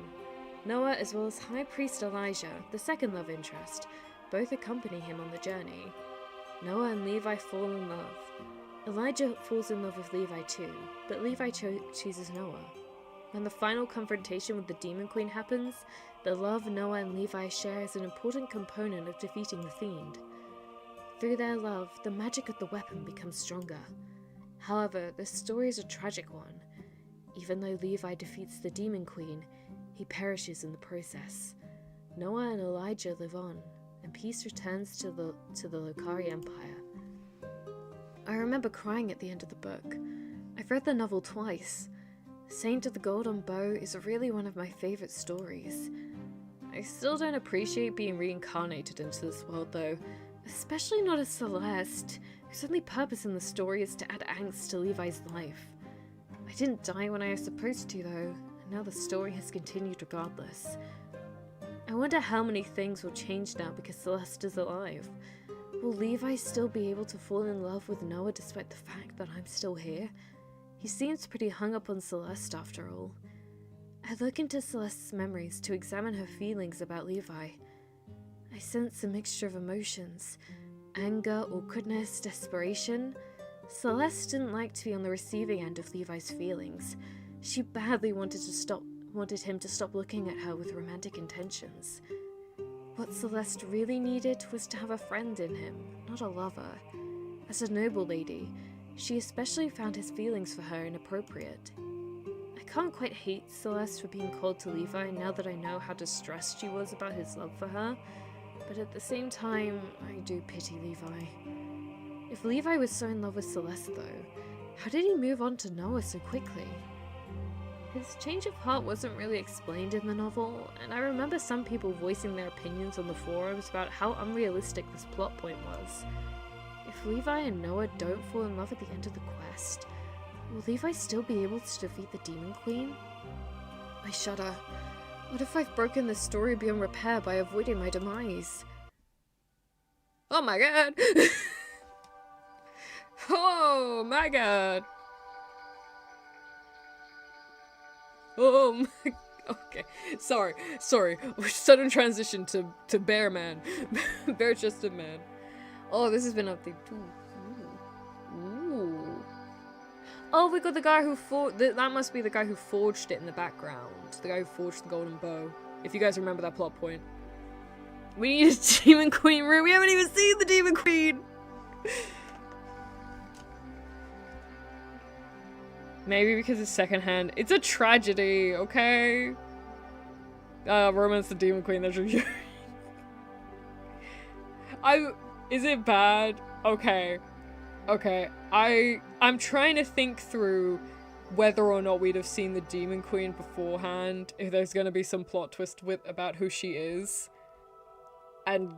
Noah, as well as High Priest Elijah, the second love interest, both accompany him on the journey. Noah and Levi fall in love. Elijah falls in love with Levi too, but Levi chooses Noah. When the final confrontation with the Demon Queen happens, the love Noah and Levi share is an important component of defeating the Fiend. Through their love, the magic of the weapon becomes stronger. However, this story is a tragic one. Even though Levi defeats the Demon Queen, he perishes in the process. Noah and Elijah live on, and peace returns to the Lokari Empire. I remember crying at the end of the book. I've read the novel twice. Saint of the Golden Bow is really one of my favorite stories. I still don't appreciate being reincarnated into this world though, especially not as Celeste, whose only purpose in the story is to add angst to Levi's life. I didn't die when I was supposed to though, and now the story has continued regardless. I wonder how many things will change now because Celeste is alive. Will Levi still be able to fall in love with Noah despite the fact that I'm still here? He seems pretty hung up on Celeste after all. I look into Celeste's memories to examine her feelings about Levi. I sense a mixture of emotions. Anger, awkwardness, desperation. Celeste didn't like to be on the receiving end of Levi's feelings. She badly wanted him to stop looking at her with romantic intentions. What Celeste really needed was to have a friend in him, not a lover. As a noble lady, she especially found his feelings for her inappropriate. I can't quite hate Celeste for being cold to Levi now that I know how distressed she was about his love for her, but at the same time, I do pity Levi. If Levi was so in love with Celeste though, how did he move on to Noah so quickly? His change of heart wasn't really explained in the novel, and I remember some people voicing their opinions on the forums about how unrealistic this plot point was. If Levi and Noah don't fall in love at the end of the quest, will Levi still be able to defeat the Demon Queen? I shudder. What if I've broken this story beyond repair by avoiding my demise? Oh my god! Oh my god! Oh my... Okay. Sorry. Sudden transition to Bear Man. Bare-chested man. Oh, this has been updated too. Ooh. Oh, we got the guy who that must be the guy who forged it in the background. The guy who forged the golden bow. If you guys remember that plot point. We need a Demon Queen room. We haven't even seen the Demon Queen! Maybe because it's secondhand. It's a tragedy, okay? Romance the Demon Queen, that's review. Is it bad? Okay. I'm trying to think through whether or not we'd have seen the Demon Queen beforehand, if there's gonna be some plot twist about who she is. And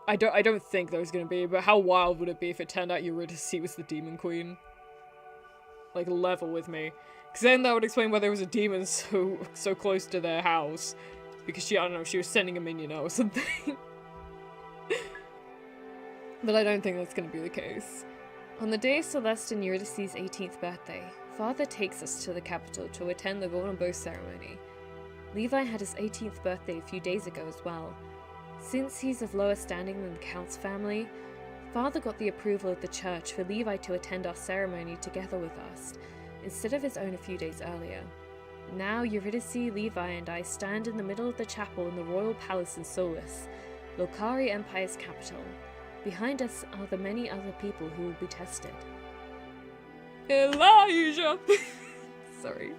I don't think there's gonna be, but how wild would it be if it turned out Eurydice was the Demon Queen? Like, level with me. Because then that would explain why there was a demon so close to their house. Because she, I don't know, she was sending a minion out or something. But I don't think that's going to be the case. On the day of Celeste and Eurydice's 18th birthday, Father takes us to the capital to attend the Golden Bow ceremony. Levi had his 18th birthday a few days ago as well. Since he's of lower standing than the Count's family, Father got the approval of the church for Levi to attend our ceremony together with us, instead of his own a few days earlier. Now Eurydice, Levi, and I stand in the middle of the chapel in the royal palace in Solus, Lokari Empire's capital. Behind us are the many other people who will be tested. Elijah! Sorry.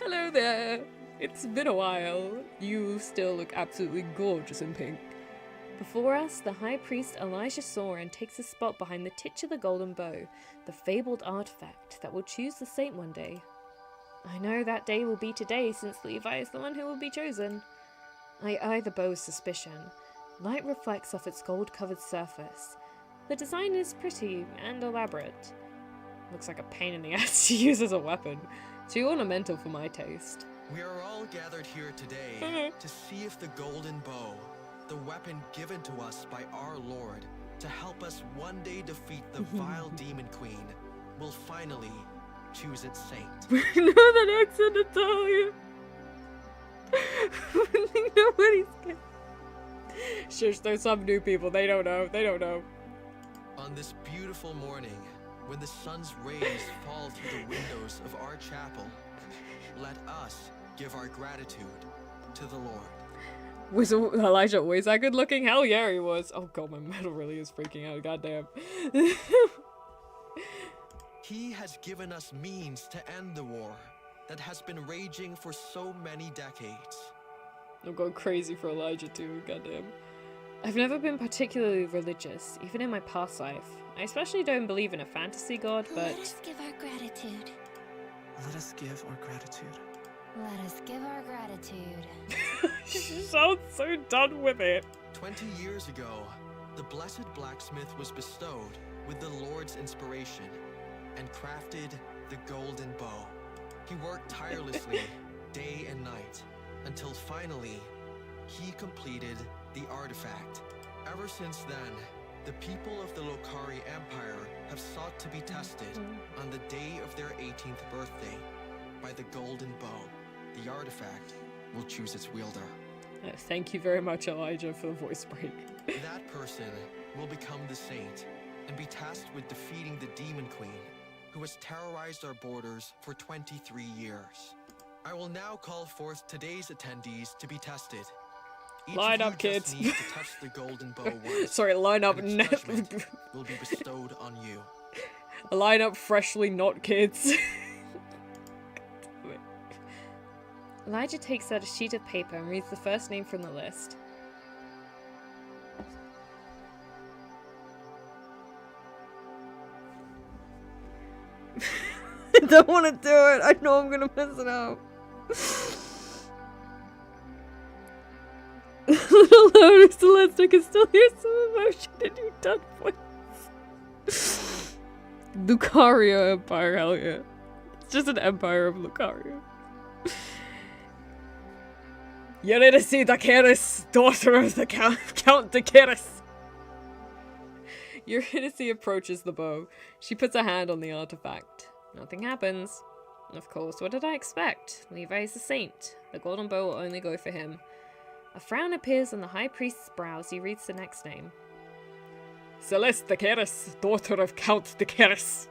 Hello there. It's been a while. You still look absolutely gorgeous in pink. Before us, the High Priest Elijah Soren takes his spot behind the titular golden bow, the fabled artifact that will choose the saint one day. I know that day will be today since Levi is the one who will be chosen. I eye the bow's suspicion. Light reflects off its gold-covered surface. The design is pretty and elaborate. Looks like a pain in the ass to use as a weapon. Too ornamental for my taste. We are all gathered here today to see if the golden bow, the weapon given to us by our Lord to help us one day defeat the vile Demon Queen, will finally choose its saint. We know that accent, Natalia. Nobody's getting... Shush, there's some new people. They don't know. On this beautiful morning, when the sun's rays fall through the windows of our chapel, let us give our gratitude to the Lord. Was Elijah always that good looking? Hell yeah, he was. Oh god, my metal really is freaking out. Goddamn. He has given us means to end the war that has been raging for so many decades. I'm going crazy for Elijah too. Goddamn. I've never been particularly religious, even in my past life. I especially don't believe in a fantasy god, but... Let us give our gratitude. Let us give our gratitude. Let us give our gratitude. She sounds so done with it. 20 years ago, the blessed blacksmith was bestowed with the Lord's inspiration and crafted the golden bow. He worked tirelessly day and night, until finally, he completed the artifact. Ever since then, the people of the Lokari Empire have sought to be tested on the day of their 18th birthday by the Golden Bow. The artifact will choose its wielder. Thank you very much, Elijah, for the voice break. That person will become the saint and be tasked with defeating the Demon Queen, who has terrorized our borders for 23 years. I will now call forth today's attendees to be tested. Each Line of up, you kids. just needs to touch the Golden Bow once. Sorry, line up. and its judgment will be bestowed on you. Line up freshly not kids. Elijah takes out a sheet of paper and reads the first name from the list. I don't want to do it. I know I'm gonna mess it up. Little louder, Celeste. I can still hear some emotion in your done voice. Lucaria Empire, hell yeah. It's just an empire of Lucaria. Eurydice Dakeris, daughter of the Count Dakeris. Eurydice approaches the bow. She puts a hand on the artifact. Nothing happens. Of course, what did I expect? Levi is a saint. The golden bow will only go for him. A frown appears on the high priest's brow as he reads the next name. Celeste Dakeris, daughter of Count Dakeris.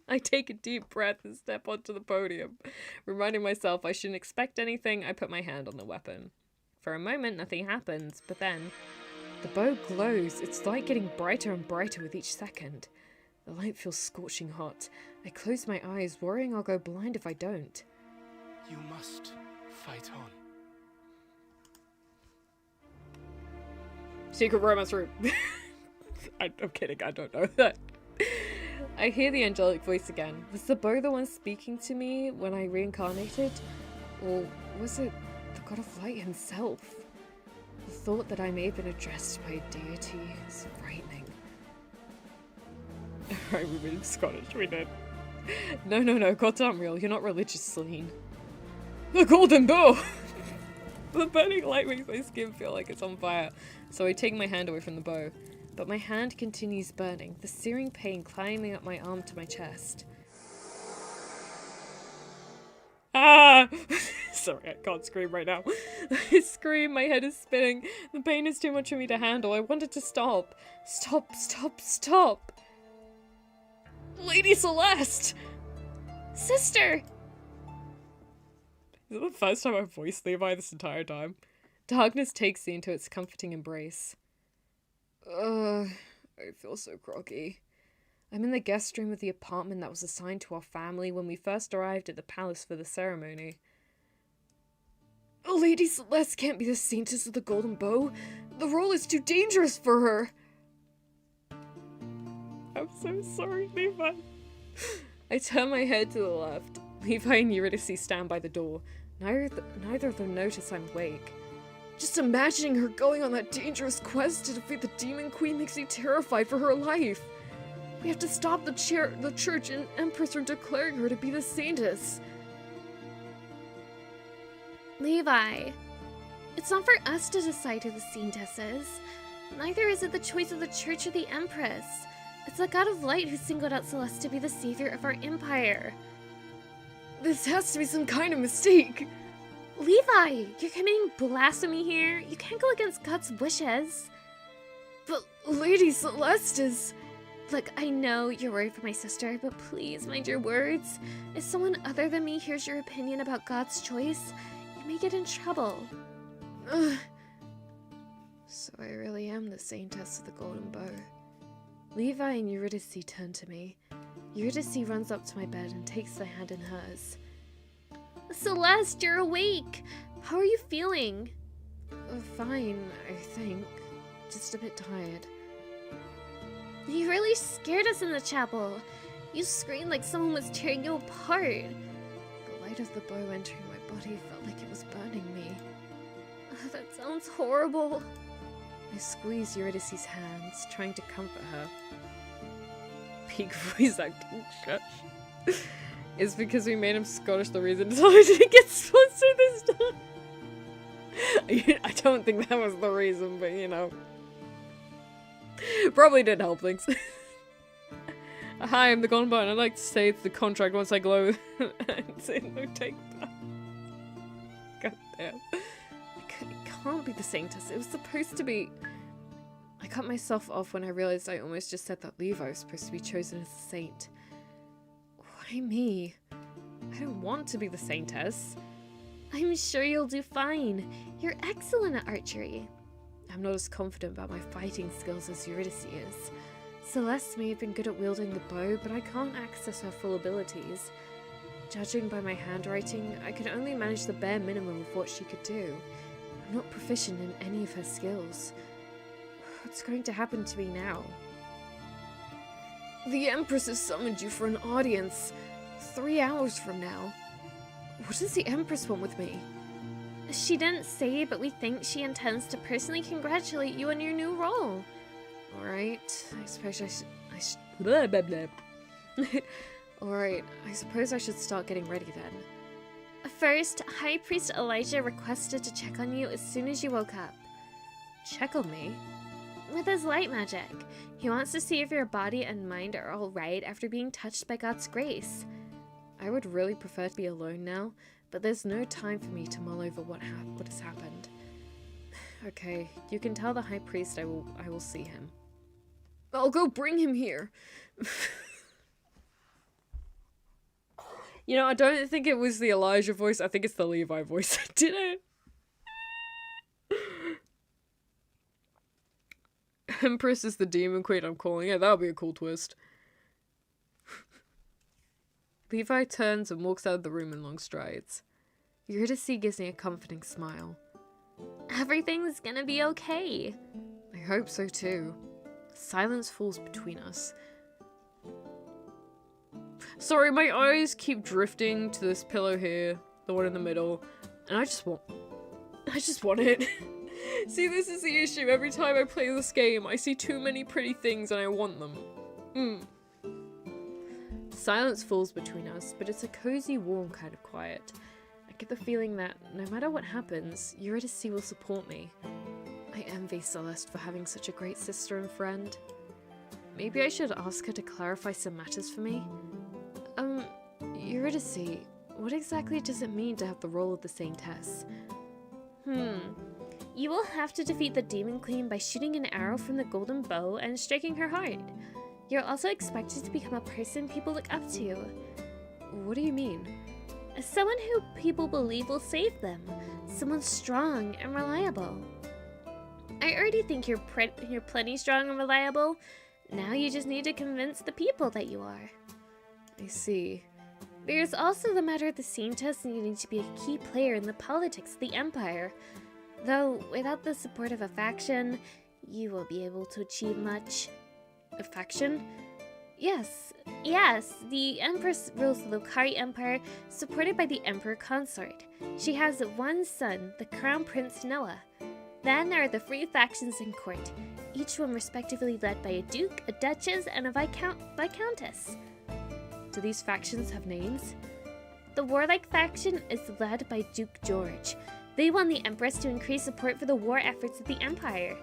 I take a deep breath and step onto the podium. Reminding myself I shouldn't expect anything, I put my hand on the weapon. For a moment, nothing happens, but then the bow glows, its light getting brighter and brighter with each second. The light feels scorching hot. I close my eyes, worrying I'll go blind if I don't. You must fight on. Secret romance room. I'm kidding, I don't know that. I hear the angelic voice again. Was the bow the one speaking to me when I reincarnated? Or was it the god of light himself? The thought that I may have been addressed by a deity is frightening. Alright, we were Scottish, we did. No, gods aren't real. You're not religious, Celine. The golden bow! The burning light makes my skin feel like it's on fire, so I take my hand away from the bow. But my hand continues burning, the searing pain climbing up my arm to my chest. Ah! Sorry, I can't scream right now. I scream, my head is spinning. The pain is too much for me to handle. I wanted to stop. Stop! Lady Celeste! Sister! Is it the first time I've voiced Levi this entire time? Darkness takes me into its comforting embrace. I feel so groggy. I'm in the guest room of the apartment that was assigned to our family when we first arrived at the palace for the ceremony. Lady Celeste can't be the Saintess of the Golden Bow. The role is too dangerous for her. I'm so sorry, Levi. I turn my head to the left. Levi and Eurydice stand by the door. Neither of them notice I'm awake. Just imagining her going on that dangerous quest to defeat the Demon Queen makes me terrified for her life. We have to stop the church and Empress from declaring her to be the Saintess. Levi, it's not for us to decide who the Saintess is. Neither is it the choice of the church or the Empress. It's the God of Light who singled out Celeste to be the savior of our empire. This has to be some kind of mistake. Levi, you're committing blasphemy here. You can't go against God's wishes. But Lady Celeste is... Look, I know you're worried for my sister, but please mind your words. If someone other than me hears your opinion about God's choice, you may get in trouble. So I really am the Saintess of the Golden Bow. Levi and Eurydice turn to me. Eurydice runs up to my bed and takes my hand in hers. Celeste, you're awake! How are you feeling? Fine, I think. Just a bit tired. You really scared us in the chapel. You screamed like someone was tearing you apart. The light of the bow entering my body felt like it was burning me. That sounds horrible. I squeeze Eurydice's hands, trying to comfort her. Peak voice acting, shush. Is because we made him Scottish the reason Tyler didn't get sponsored this time. I don't think that was the reason, but you know. Probably did help things. Hi, I'm the Golden Button. I'd like to say the contract once I glow and say no take back. God damn. It can't be the Saintess. It was supposed to be. I cut myself off when I realized I almost just said that Levi was supposed to be chosen as the saint. Why me? I don't want to be the Saintess. I'm sure you'll do fine. You're excellent at archery. I'm not as confident about my fighting skills as Eurydice is. Celeste may have been good at wielding the bow, but I can't access her full abilities. Judging by my handwriting, I could only manage the bare minimum of what she could do. I'm not proficient in any of her skills. What's going to happen to me now? The Empress has summoned you for an audience 3 hours from now. What does the Empress want with me? She didn't say, but we think she intends to personally congratulate you on your new role. Alright, I suppose I should blah blah blah. Alright, I suppose I should start getting ready then. First, High Priest Elijah requested to check on you as soon as you woke up. Check on me? With his light magic. He wants to see if your body and mind are alright after being touched by God's grace. I would really prefer to be alone now, but there's no time for me to mull over what has happened. Okay, you can tell the High Priest I will see him. I'll go bring him here. You know, I don't think it was the Elijah voice. I think it's the Levi voice that did it. Empress is the demon queen I'm calling it. That would be a cool twist. Levi turns and walks out of the room in long strides. Eurydice gives me a comforting smile. Everything's gonna be okay. I hope so too. Silence falls between us. Sorry, my eyes keep drifting to this pillow here, the one in the middle, and I just want it. See, this is the issue. Every time I play this game, I see too many pretty things and I want them. Silence falls between us, but it's a cozy, warm kind of quiet. I get the feeling that no matter what happens, Eurydice will support me. I envy Celeste for having such a great sister and friend. Maybe I should ask her to clarify some matters for me. Eurydice, what exactly does it mean to have the role of the Saintess? You will have to defeat the Demon Queen by shooting an arrow from the golden bow and striking her heart. You're also expected to become a person people look up to. What do you mean? Someone who people believe will save them. Someone strong and reliable. I already think you're plenty strong and reliable. Now you just need to convince the people that you are. I see. There's also the matter of the Saintess needing to be a key player in the politics of the Empire. Though, without the support of a faction, you won't be able to achieve much. A faction? Yes, the Empress rules the Lokari Empire, supported by the Emperor Consort. She has one son, the Crown Prince Noah. Then there are the 3 factions in court, each one respectively led by a duke, a duchess, and a viscountess. Do these factions have names? The warlike faction is led by Duke George. They want the Empress to increase support for the war efforts of the Empire.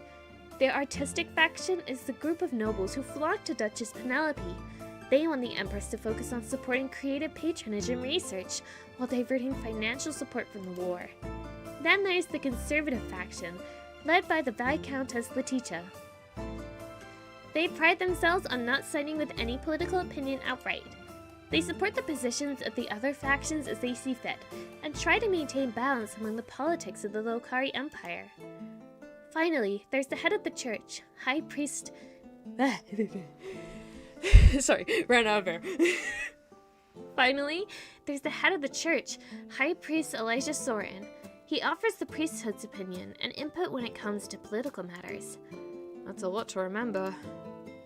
The artistic faction is the group of nobles who flock to Duchess Penelope. They want the Empress to focus on supporting creative patronage and research, while diverting financial support from the war. Then there's the conservative faction, led by the Viscountess Letitia. They pride themselves on not siding with any political opinion outright. They support the positions of the other factions as they see fit, and try to maintain balance among the politics of the Lokari Empire. Finally, there's the head of the church, High Priest... Sorry, ran out of air. Finally, there's the head of the church, High Priest Elijah Soren. He offers the priesthood's opinion and input when it comes to political matters. That's a lot to remember.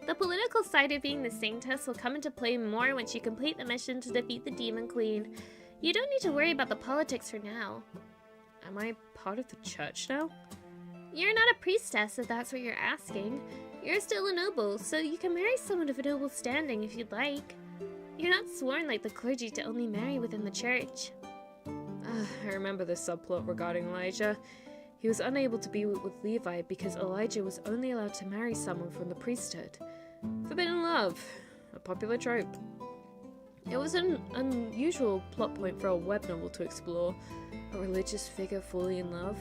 The political side of being the Saintess will come into play more once you complete the mission to defeat the Demon Queen. You don't need to worry about the politics for now. Am I part of the church now? You're not a priestess, if that's what you're asking. You're still a noble, so you can marry someone of a noble standing if you'd like. You're not sworn like the clergy to only marry within the church. I remember this subplot regarding Elijah. He was unable to be with Levi because Elijah was only allowed to marry someone from the priesthood. Forbidden love, a popular trope. It was an unusual plot point for a web novel to explore, a religious figure fully in love.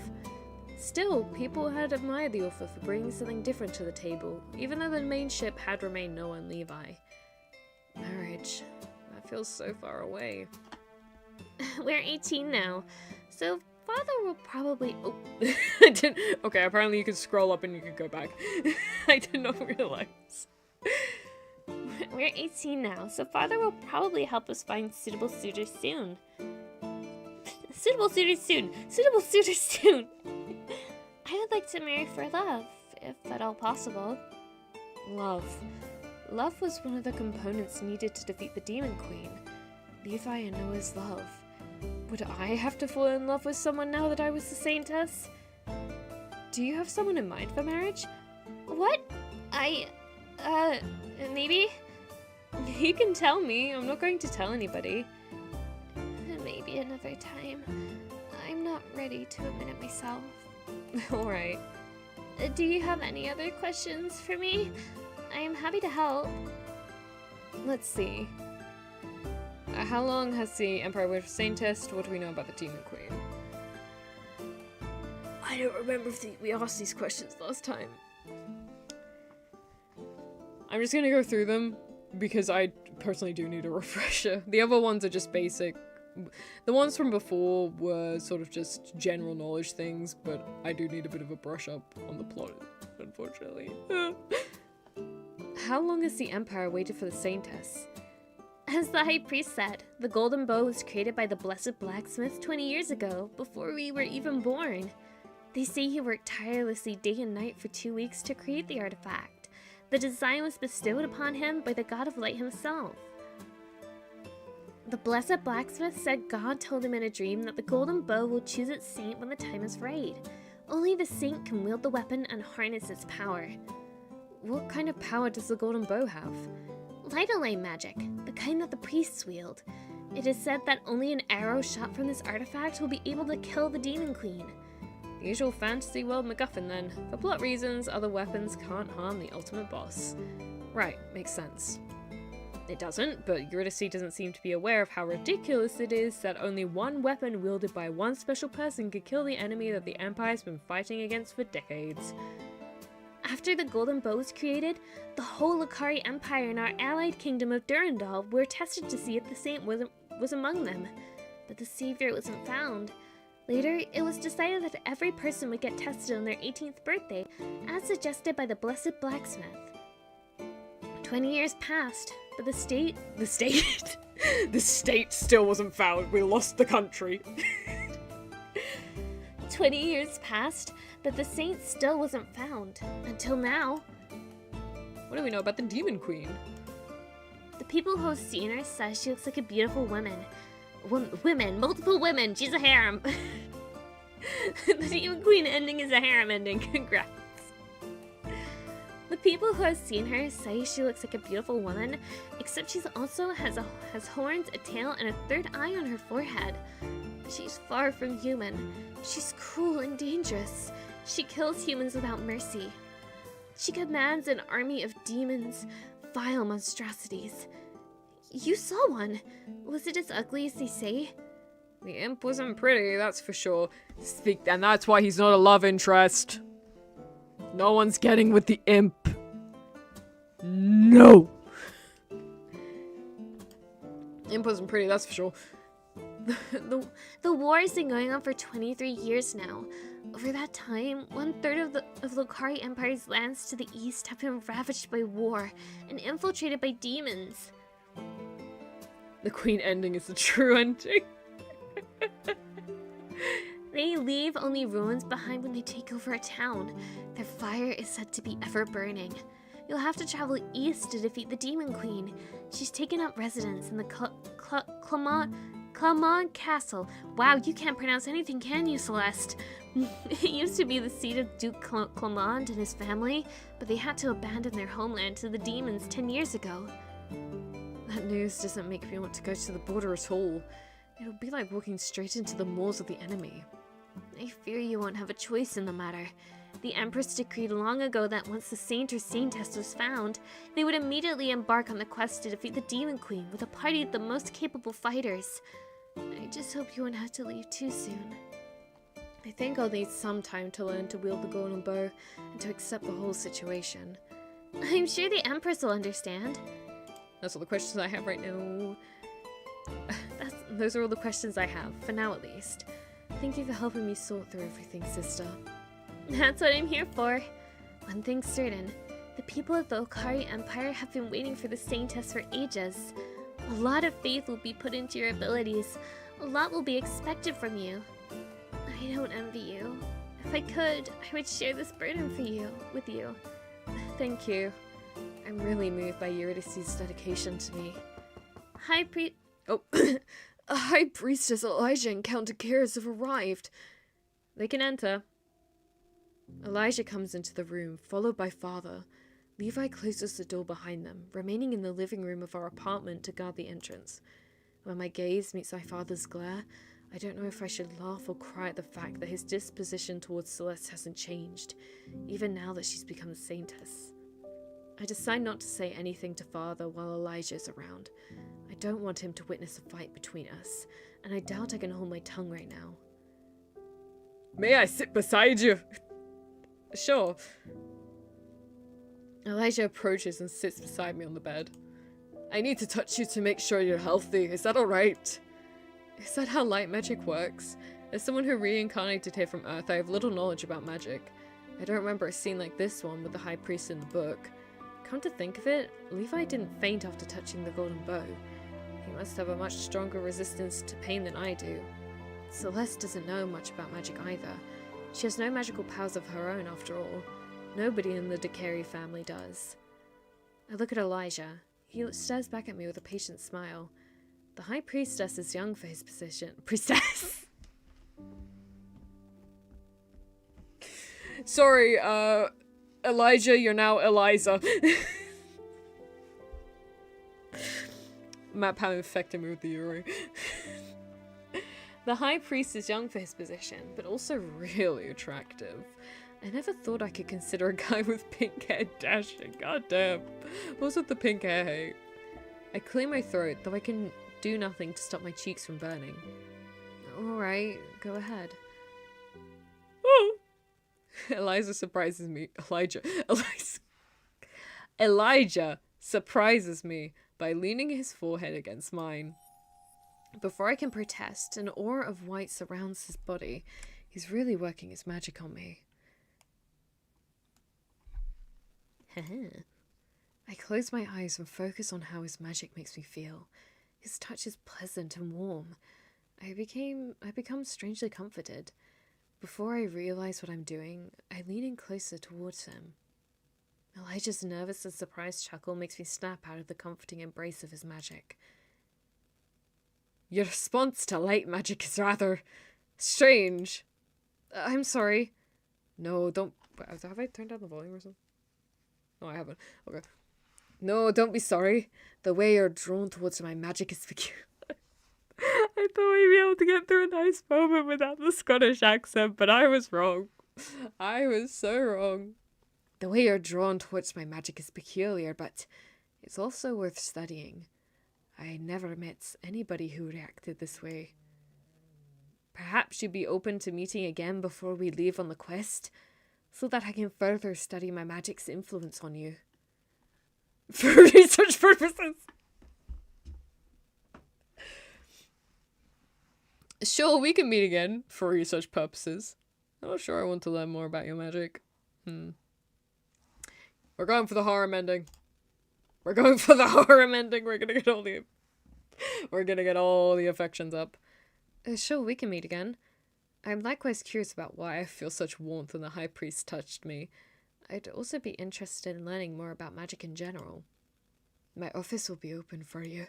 Still, people had admired the author for bringing something different to the table, even though the main ship had remained Noah and Levi. Marriage. That feels so far away. We're 18 now, so father will probably... Oh, I didn't... Okay, apparently you can scroll up and you can go back. I did not realize. We're 18 now, so father will probably help us find suitable suitors soon. Suitable suitors soon! Suitable suitors soon! I would like to marry for love, if at all possible. Love. Love was one of the components needed to defeat the Demon Queen. Levi and Noah's love. Would I have to fall in love with someone now that I was the Saintess? Do you have someone in mind for marriage? What? Maybe? You can tell me. I'm not going to tell anybody. Maybe another time. I'm not ready to admit it myself. Alright. Do you have any other questions for me? I am happy to help. Let's see. How long has the Empire waited for Saintess? What do we know about the Demon Queen? I don't remember if we asked these questions last time. I'm just gonna go through them because I personally do need a refresher. The other ones are just basic. The ones from before were sort of just general knowledge things, but I do need a bit of a brush up on the plot, unfortunately. How long has the Empire waited for the Saintess? As the High Priest said, the golden bow was created by the blessed blacksmith 20 years ago, before we were even born. They say he worked tirelessly day and night for 2 weeks to create the artifact. The design was bestowed upon him by the god of light himself. The blessed blacksmith said God told him in a dream that the golden bow will choose its saint when the time is right. Only the saint can wield the weapon and harness its power. What kind of power does the golden bow have? Light magic, the kind that the priests wield. It is said that only an arrow shot from this artifact will be able to kill the Demon Queen. The usual fantasy world MacGuffin then. For plot reasons, other weapons can't harm the ultimate boss. Right, makes sense. It doesn't, but Eurydice doesn't seem to be aware of how ridiculous it is that only one weapon wielded by one special person could kill the enemy that the Empire's been fighting against for decades. After the golden bow was created, the whole Lucari Empire and our allied kingdom of Durandal were tested to see if the saint was among them, but the savior wasn't found. Later, it was decided that every person would get tested on their 18th birthday, as suggested by the blessed blacksmith. 20 years passed, but the state the state still wasn't found. We lost the country. 20 years passed, but the saint still wasn't found. Until now. What do we know about the Demon Queen? The people who have seen her say she looks like a beautiful woman. Multiple women! She's a harem! The Demon Queen ending is a harem ending. Congrats. The people who have seen her say she looks like a beautiful woman, except she also has horns, a tail, and a third eye on her forehead. But she's far from human. She's cruel and dangerous. She kills humans without mercy. She commands an army of demons, vile monstrosities. You saw one. Was it as ugly as they say? The imp wasn't pretty, that's for sure. And that's why he's not a love interest. No one's getting with the imp. No! Imp wasn't pretty, that's for sure. The war has been going on for 23 years now. Over that time, 1/3 of Lucari Empire's lands to the east have been ravaged by war and infiltrated by demons. The queen ending is the true ending. They leave only ruins behind when they take over a town. Their fire is said to be ever burning. You'll have to travel east to defeat the Demon Queen. She's taken up residence in the Clamont Castle. Wow, you can't pronounce anything, can you, Celeste? It used to be the seat of Duke Clamont and his family, but they had to abandon their homeland to the demons 10 years ago. That news doesn't make me want to go to the border at all. It'll be like walking straight into the maws of the enemy. I fear you won't have a choice in the matter. The Empress decreed long ago that once the Saint or Saintess was found, they would immediately embark on the quest to defeat the Demon Queen with a party of the most capable fighters. I just hope you won't have to leave too soon. I think I'll need some time to learn to wield the golden bow and to accept the whole situation. I'm sure the Empress will understand. That's all the questions I have right now. Those are all the questions I have, for now at least. Thank you for helping me sort through everything, sister. That's what I'm here for. One thing's certain. The people of the Okari Empire have been waiting for the Saintess for ages. A lot of faith will be put into your abilities. A lot will be expected from you. I don't envy you. If I could, I would share this burden with you. Thank you. I'm really moved by Eurydice's dedication to me. High Priestess Elijah and Count Akiras have arrived. They can enter. Elijah comes into the room, followed by Father. Levi closes the door behind them, remaining in the living room of our apartment to guard the entrance. When my gaze meets my father's glare, I don't know if I should laugh or cry at the fact that his disposition towards Celeste hasn't changed, even now that she's become the Saintess. I decide not to say anything to Father while Elijah is around. I don't want him to witness a fight between us, and I doubt I can hold my tongue right now. May I sit beside you? Sure. Elijah approaches and sits beside me on the bed. I need to touch you to make sure you're healthy. Is that alright? Is that how light magic works? As someone who reincarnated here from Earth, I have little knowledge about magic. I don't remember a scene like this one with the High Priest in the book. Come to think of it, Levi didn't faint after touching the golden bow. He must have a much stronger resistance to pain than I do. Celeste doesn't know much about magic either. She has no magical powers of her own, after all. Nobody in the Decari family does. I look at Elijah. He stares back at me with a patient smile. The High Priestess is young for his position. Priestess! Sorry, Elijah, you're now Eliza. Map how infected me with the Yuri. The High Priest is young for his position, but also really attractive. I never thought I could consider a guy with pink hair dashing. Goddamn. What's with the pink hair hate? I clear my throat, though I can do nothing to stop my cheeks from burning. Alright, go ahead. Oh! Elijah surprises me. Elijah surprises me by leaning his forehead against mine. Before I can protest, an aura of white surrounds his body. He's really working his magic on me. I close my eyes and focus on how his magic makes me feel. His touch is pleasant and warm. I become strangely comforted. Before I realize what I'm doing, I lean in closer towards him. Elijah's nervous and surprised chuckle makes me snap out of the comforting embrace of his magic. Your response to light magic is rather strange. I'm sorry. No, don't... Have I turned down the volume or something? No, I haven't. Okay. No, don't be sorry. The way you're drawn towards my magic is peculiar. I thought we'd be able to get through a nice moment without the Scottish accent, but I was wrong. I was so wrong. The way you're drawn towards my magic is peculiar, but it's also worth studying. I never met anybody who reacted this way. Perhaps you'd be open to meeting again before we leave on the quest, so that I can further study my magic's influence on you. For research purposes! Sure, we can meet again for research purposes. I'm not sure I want to learn more about your magic. We're going for the harem ending. We're going for the harem ending. We're gonna get all the affections up. Sure, we can meet again. I'm likewise curious about why I feel such warmth when the High Priest touched me. I'd also be interested in learning more about magic in general. My office will be open for you.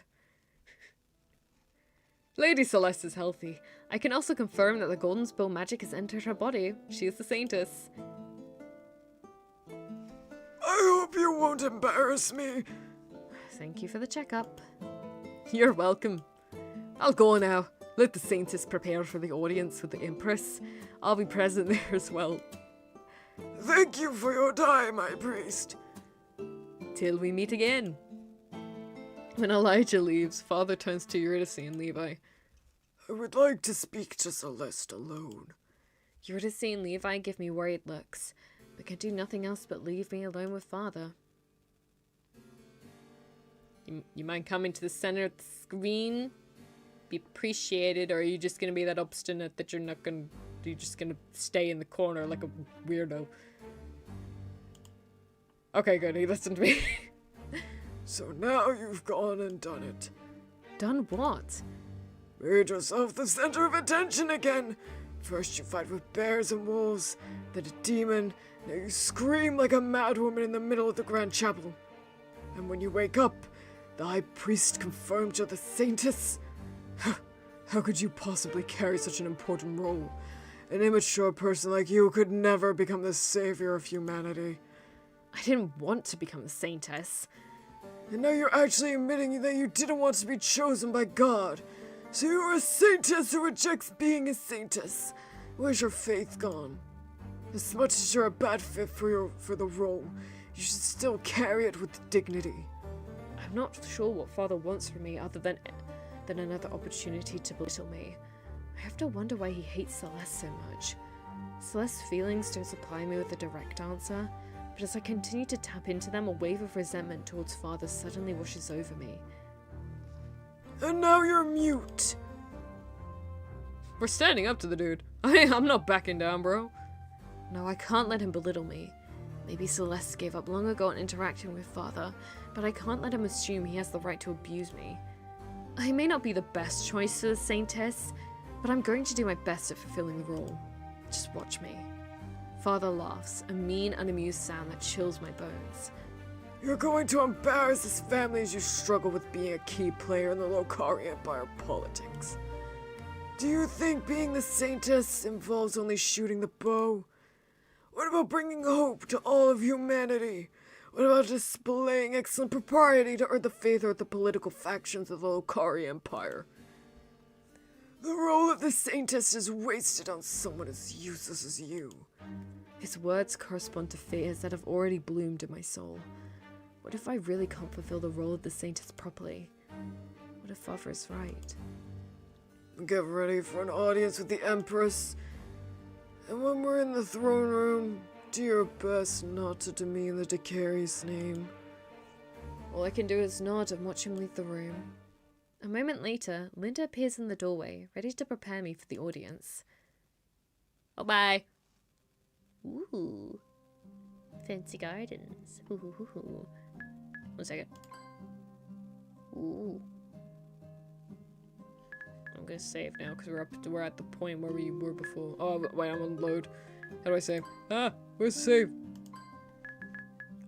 Lady Celeste is healthy. I can also confirm that the Golden Spill magic has entered her body. She is the Saintess. I hope you won't embarrass me. Thank you for the checkup. You're welcome. I'll go now. Let the Saintess prepare for the audience with the Empress. I'll be present there as well. Thank you for your time, High Priest. Till we meet again. When Elijah leaves, Father turns to Eurydice and Levi. I would like to speak to Celeste alone. Eurydice and Levi give me worried looks, but can do nothing else but leave me alone with Father. You mind coming to the center of the screen? Be appreciated, or are you just gonna be that obstinate that you're just gonna stay in the corner like a weirdo? Okay, good, he listened to me. So now you've gone and done it. Done what? Made yourself the center of attention again. First you fight with bears and wolves, then a demon, now you scream like a madwoman in the middle of the Grand Chapel. And when you wake up, the High Priest confirmed you're the Saintess. How could you possibly carry such an important role? An immature person like you could never become the savior of humanity. I didn't want to become a Saintess. And now you're actually admitting that you didn't want to be chosen by God. So you're a Saintess who rejects being a Saintess. Where's your faith gone? As much as you're a bad fit for the role, you should still carry it with dignity. I'm not sure what Father wants from me other than another opportunity to belittle me. I have to wonder why he hates Celeste so much. Celeste's feelings don't supply me with a direct answer, but as I continue to tap into them, a wave of resentment towards Father suddenly washes over me. And now you're mute. We're standing up to the dude. I'm not backing down, bro. No, I can't let him belittle me. Maybe Celeste gave up long ago on interacting with Father, but I can't let him assume he has the right to abuse me. I may not be the best choice for the Saintess, but I'm going to do my best at fulfilling the role. Just watch me. Father laughs, a mean, unamused sound that chills my bones. You're going to embarrass this family as you struggle with being a key player in the Lokari Empire politics. Do you think being the Saintess involves only shooting the bow? What about bringing hope to all of humanity? What about displaying excellent propriety to earn the favor of the political factions of the Lokari Empire? The role of the Saintess is wasted on someone as useless as you. His words correspond to fears that have already bloomed in my soul. What if I really can't fulfill the role of the Saintess properly? What if Father is right? Get ready for an audience with the Empress. And when we're in the throne room, do your best not to demean the Decari's name. All I can do is nod and watch him leave the room. A moment later, Linda appears in the doorway, ready to prepare me for the audience. Oh, bye. Ooh. Fancy gardens. Ooh. 1 second. Ooh. I'm gonna save now because we're at the point where we were before. Oh wait, I'm on load. How do I save? Where's the save?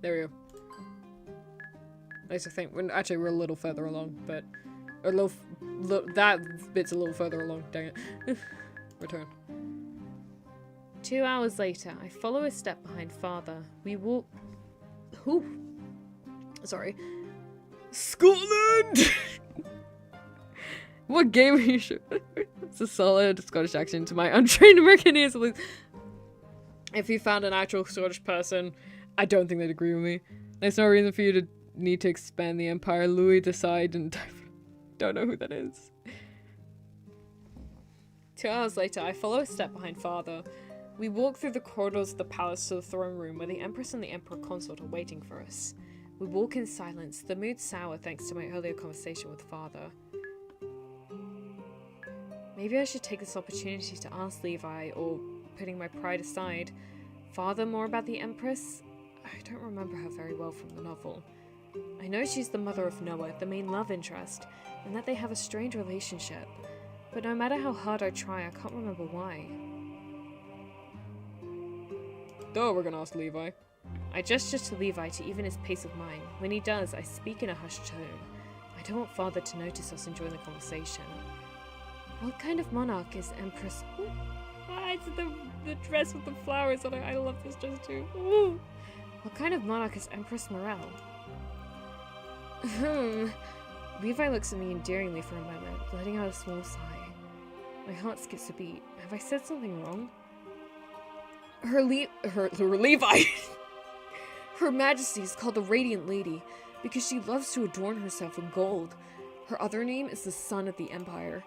There we go. Nice, I think. Actually, we're a little further along, but that bit's a little further along. Dang it. Return. 2 hours later, I follow a step behind Father. We walk. Sorry. Scotland! What game are you sure? It's a solid Scottish accent to my untrained American ears. If you found an actual Scottish person, I don't think they'd agree with me. There's no reason for you to need to expand the empire. Louis decide and don't know who that is. 2 hours later, I follow a step behind Father. We walk through the corridors of the palace to the throne room where the Empress and the Emperor Consort are waiting for us. We walk in silence, the mood sour thanks to my earlier conversation with Father. Maybe I should take this opportunity to ask Levi, or putting my pride aside, Father more about the Empress? I don't remember her very well from the novel. I know she's the mother of Noah, the main love interest, and that they have a strained relationship. But no matter how hard I try, I can't remember why. Duh, we're gonna ask Levi. I gesture to Levi to even his pace of mind. When he does, I speak in a hushed tone. I don't want Father to notice us enjoying the conversation. What kind of monarch is Empress? Ooh. It's the dress with the flowers, and I love this dress too. Ooh. What kind of monarch is Empress Morel? Levi looks at me endearingly for a moment, letting out a small sigh. My heart skips a beat. Have I said something wrong? Her Levi! Her Majesty is called the Radiant Lady because she loves to adorn herself in gold. Her other name is the Sun of the Empire.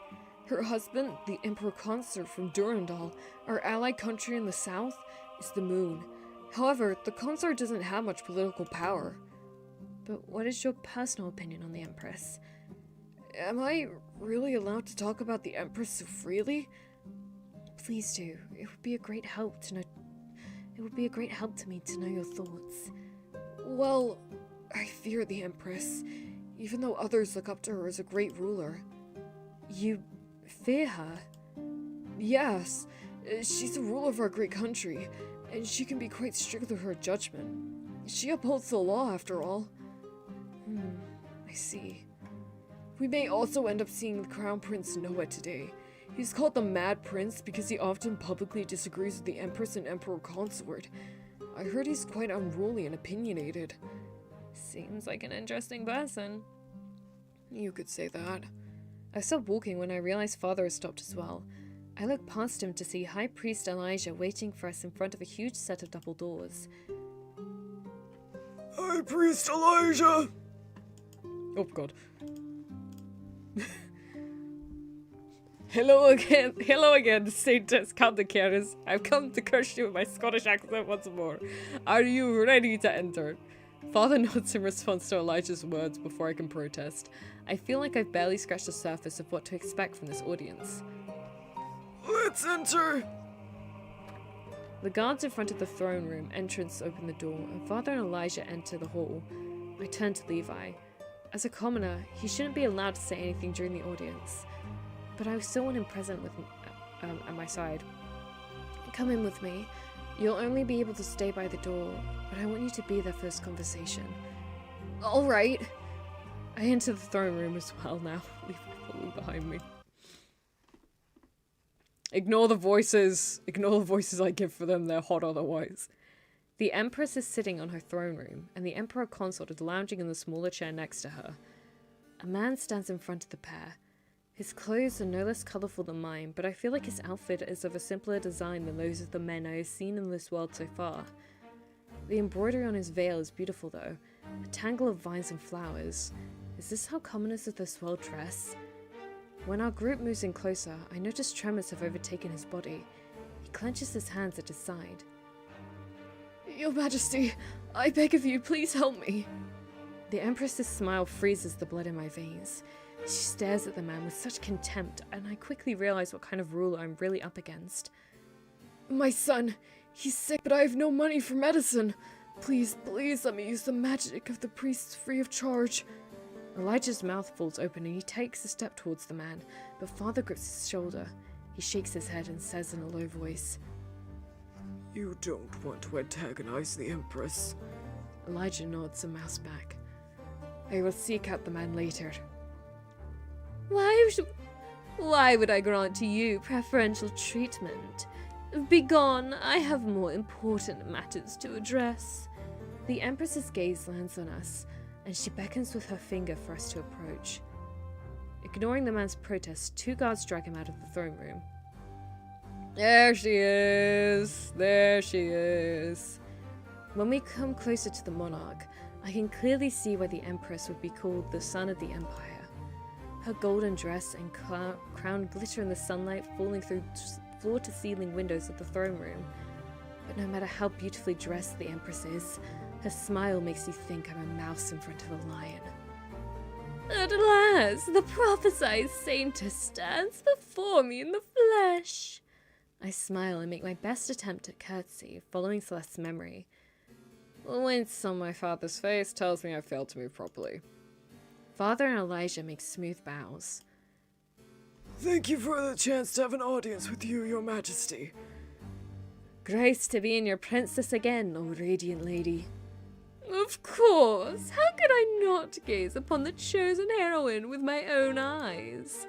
Her husband, the Emperor Consort from Durandal, our ally country in the south, is the Moon. However, the Consort doesn't have much political power. But what is your personal opinion on the Empress? Am I really allowed to talk about the Empress so freely? Please do. It would be a great help to know. It would be a great help to me to know your thoughts. Well, I fear the Empress, even though others look up to her as a great ruler. You fear her? Yes. She's the ruler of our great country, and she can be quite strict with her judgment. She upholds the law, after all. I see. We may also end up seeing the Crown Prince Noah today. He's called the Mad Prince because he often publicly disagrees with the Empress and Emperor Consort. I heard he's quite unruly and opinionated. Seems like an interesting person. You could say that. I stopped walking when I realized Father had stopped as well. I looked past him to see High Priest Elijah waiting for us in front of a huge set of double doors. High Priest Elijah! Oh god. Hello again, Saintess Candicaris. I've come to curse you with my Scottish accent once more. Are you ready to enter? Father nods in response to Elijah's words before I can protest. I feel like I've barely scratched the surface of what to expect from this audience. Let's enter! The guards in front of the throne room entrance open the door, and Father and Elijah enter the hall. I turn to Levi. As a commoner, he shouldn't be allowed to say anything during the audience, but I still want him present with at my side. Come in with me. You'll only be able to stay by the door, but I want you to be there for this conversation. All right. I enter the throne room as well now, Levi following behind me. Ignore the voices I give for them, they're hot otherwise. The Empress is sitting on her throne room, and the Emperor Consort is lounging in the smaller chair next to her. A man stands in front of the pair. His clothes are no less colourful than mine, but I feel like his outfit is of a simpler design than those of the men I have seen in this world so far. The embroidery on his veil is beautiful though, a tangle of vines and flowers. Is this how commoners of this world dress? When our group moves in closer, I notice tremors have overtaken his body. He clenches his hands at his side. Your Majesty, I beg of you, please help me. The Empress's smile freezes the blood in my veins. She stares at the man with such contempt, and I quickly realize what kind of ruler I'm really up against. My son, he's sick, but I have no money for medicine. Please, please let me use the magic of the priests free of charge. Elijah's mouth falls open and he takes a step towards the man, but Father grips his shoulder. He shakes his head and says in a low voice, You don't want to antagonize the Empress. Elijah nods and mouths back. I will seek out the man later. Why would I grant to you preferential treatment? Begone, I have more important matters to address. The Empress's gaze lands on us, and she beckons with her finger for us to approach. Ignoring the man's protest, two guards drag him out of the throne room. There she is. There she is. When we come closer to the monarch, I can clearly see why the Empress would be called the Sun of the Empire. Her golden dress and crown glitter in the sunlight falling through floor-to-ceiling windows of the throne room. But no matter how beautifully dressed the Empress is, her smile makes you think I'm a mouse in front of a lion. At last, the prophesied Saintess stands before me in the flesh. I smile and make my best attempt at courtesy, following Celeste's memory. The wince on my father's face tells me I failed to move properly. Father and Elijah make smooth bows. Thank you for the chance to have an audience with you, Your Majesty. Grace to be in your princess again, O radiant lady. Of course! How could I not gaze upon the chosen heroine with my own eyes?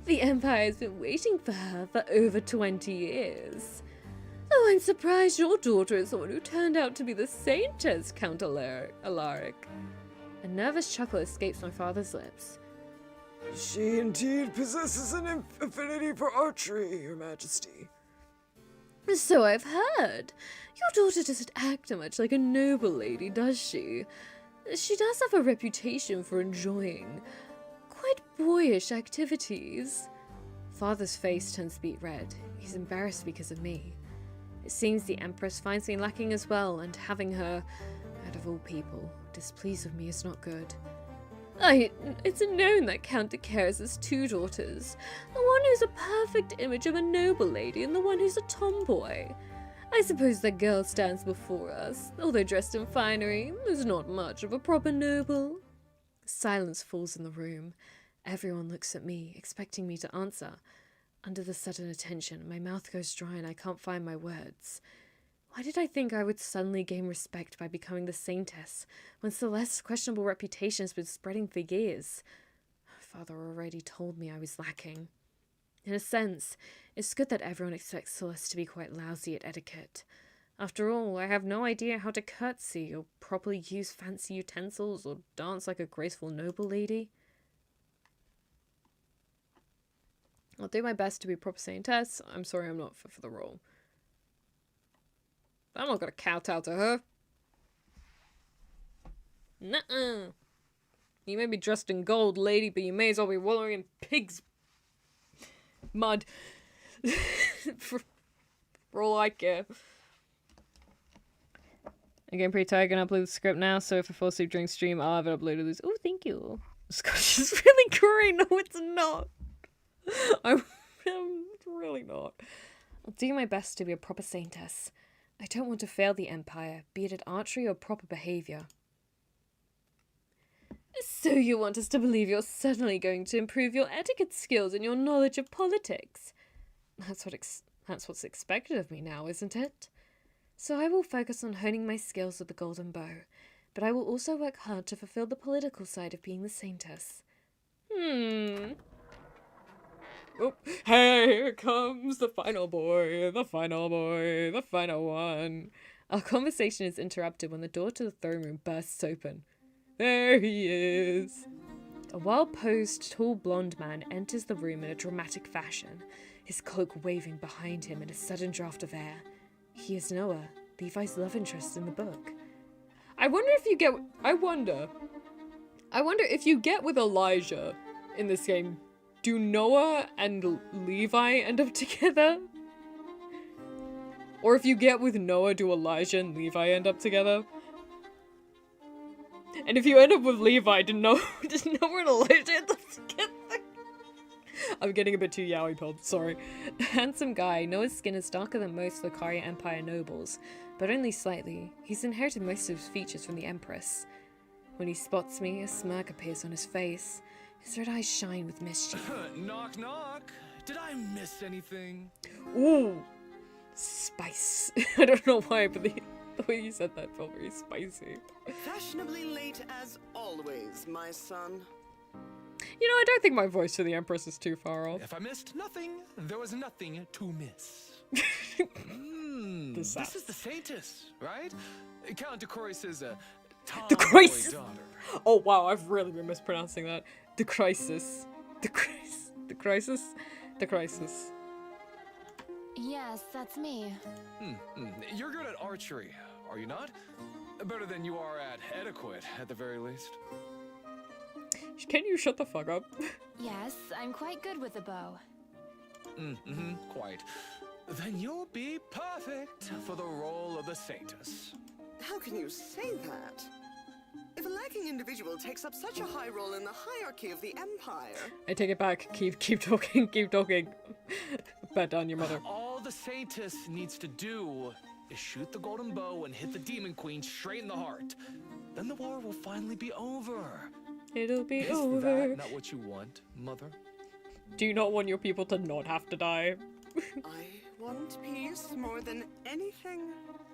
The Empire has been waiting for her for over 20 years. Though I'm surprised your daughter is the one who turned out to be the Saintess, Count Alaric. A nervous chuckle escapes my father's lips. She indeed possesses an affinity for archery, Your Majesty. So I've heard. Your daughter doesn't act much like a noble lady, does she? She does have a reputation for enjoying quite boyish activities. Father's face turns beet red. He's embarrassed because of me. It seems the Empress finds me lacking as well, and having her, out of all people, displeased with me is not good. It's known that Count de Cares has two daughters. The one who's a perfect image of a noble lady and the one who's a tomboy. I suppose that girl stands before us. Although dressed in finery, there's not much of a proper noble. Silence falls in the room. Everyone looks at me, expecting me to answer. Under the sudden attention, my mouth goes dry and I can't find my words. Why did I think I would suddenly gain respect by becoming the Saintess, when Celeste's questionable reputation has been spreading for years? Father already told me I was lacking. In a sense, it's good that everyone expects Celeste to be quite lousy at etiquette. After all, I have no idea how to curtsy, or properly use fancy utensils, or dance like a graceful noble lady. I'll do my best to be a proper Saintess. I'm sorry I'm not fit for the role. I'm not gonna kowtow to her. Nuh-uh. You may be dressed in gold, lady, but you may as well be wallowing in pig's mud. for all I care. I'm getting pretty tired. I'm gonna upload the script now, so if I fall asleep during stream, I'll have it uploaded this. Oh, thank you. Scotch is really great. No, it's not. I'm really not. I'll do my best to be a proper Saintess. I don't want to fail the Empire, be it at archery or proper behaviour. So you want us to believe you're suddenly going to improve your etiquette skills and your knowledge of politics? That's what's expected of me now, isn't it? So I will focus on honing my skills with the golden bow, but I will also work hard to fulfill the political side of being the Saintess. Oh, hey, here comes the final boy, the final boy, the final one. Our conversation is interrupted when the door to the throne room bursts open. There he is. A well-posed, tall blonde man enters the room in a dramatic fashion, his cloak waving behind him in a sudden draft of air. He is Noah, Levi's love interest in the book. I wonder if you get with Elijah in this game. Do Noah and Levi end up together? Or if you get with Noah, do Elijah and Levi end up together? And if you end up with Levi, does Noah and Elijah end up together? I'm getting a bit too yaoi pilled, sorry. Handsome guy, Noah's skin is darker than most Lucaria Empire nobles, but only slightly. He's inherited most of his features from the Empress. When he spots me, a smirk appears on his face. His red eyes shine with mischief. Knock, knock. Did I miss anything? Ooh, spice. I don't know why, but the way you said that felt very spicy. Fashionably late as always, my son. You know, I don't think my voice to the Empress is too far off. If I missed nothing, there was nothing to miss. This is the Saintess, right? Count de Crois's The crisis. Oh wow, I've really been mispronouncing that. The crisis. The crisis. Yes, that's me. You're good at archery, are you not? Better than you are at etiquette, at the very least. Can you shut the fuck up? Yes, I'm quite good with a bow. Quite. Then you'll be perfect for the role of the Saintess. How can you say that? If a lacking individual takes up such a high role in the hierarchy of the Empire... I take it back. Keep talking. Keep talking. Bet down your mother. All the Saintess needs to do is shoot the golden bow and hit the Demon Queen straight in the heart. Then the war will finally be over. It'll be Is over. that not what you want, Mother? Do you not want your people to not have to die? I want peace more than anything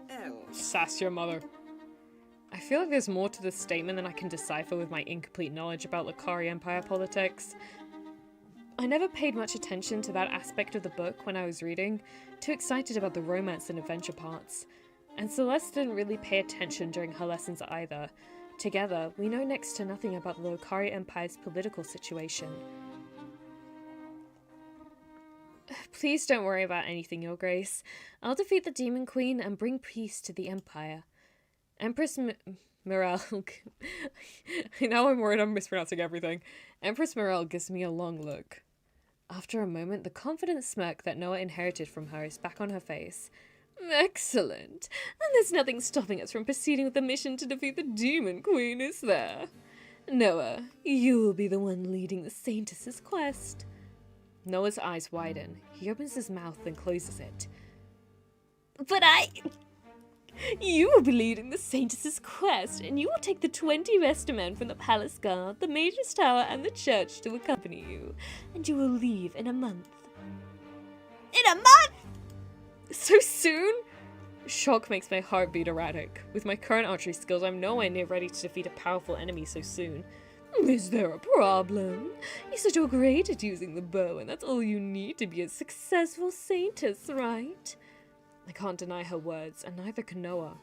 else. Sass your mother. I feel like there's more to this statement than I can decipher with my incomplete knowledge about Lucaria Empire politics. I never paid much attention to that aspect of the book when I was reading, too excited about the romance and adventure parts. And Celeste didn't really pay attention during her lessons either, Together, we know next to nothing about the Lokari Empire's political situation. Please don't worry about anything, Your Grace. I'll defeat the Demon Queen and bring peace to the Empire. Empress Mirelle... Now I'm worried I'm mispronouncing everything. Empress Mirelle gives me a long look. After a moment, the confident smirk that Noah inherited from her is back on her face. Excellent. And there's nothing stopping us from proceeding with the mission to defeat the Demon Queen, is there? Noah, you will be the one leading the Saintess's quest. Noah's eyes widen. He opens his mouth and closes it. But you will be leading the Saintess's quest, and you will take the 20 best men from the palace guard, the Mage's Tower, and the church to accompany you. And you will leave in a month. In a month?! So soon? Shock makes my heart beat erratic. With my current archery skills, I'm nowhere near ready to defeat a powerful enemy so soon. Is there a problem? You're so great at using the bow, and that's all you need to be a successful Saintess, right? I can't deny her words, and neither can Noah.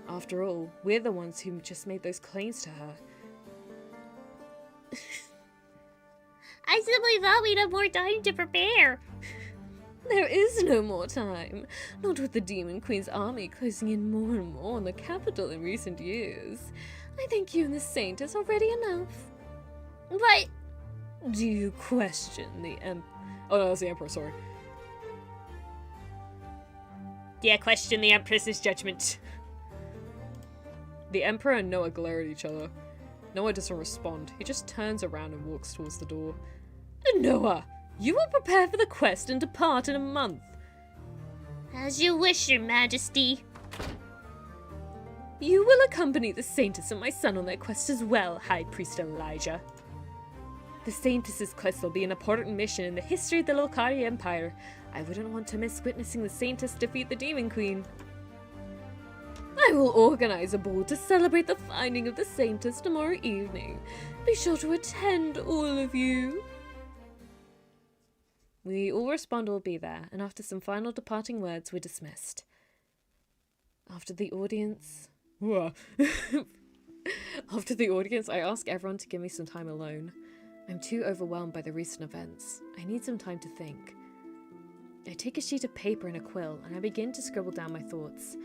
After all, we're the ones who just made those claims to her. I simply thought we'd have more time to prepare. There is no more time. Not with the Demon Queen's army closing in more and more on the capital in recent years. I think you and the Saintess are ready enough. But... Do you question the Oh no, that's the Emperor, sorry. Yeah, question the Empress's judgment. The Emperor and Noah glare at each other. Noah doesn't respond. He just turns around and walks towards the door. Noah, you will prepare for the quest and depart in a month. As you wish, Your Majesty. You will accompany the Saintess and my son on their quest as well, High Priest Elijah. The Saintess's quest will be an important mission in the history of the Lokari Empire. I wouldn't want to miss witnessing the Saintess defeat the Demon Queen. I will organize a ball to celebrate the finding of the Saintess tomorrow evening. Be sure to attend, all of you. We all respond we'll be there, and after some final departing words, we're dismissed. After the audience... After the audience, I ask everyone to give me some time alone. I'm too overwhelmed by the recent events. I need some time to think. I take a sheet of paper and a quill, and I begin to scribble down my thoughts.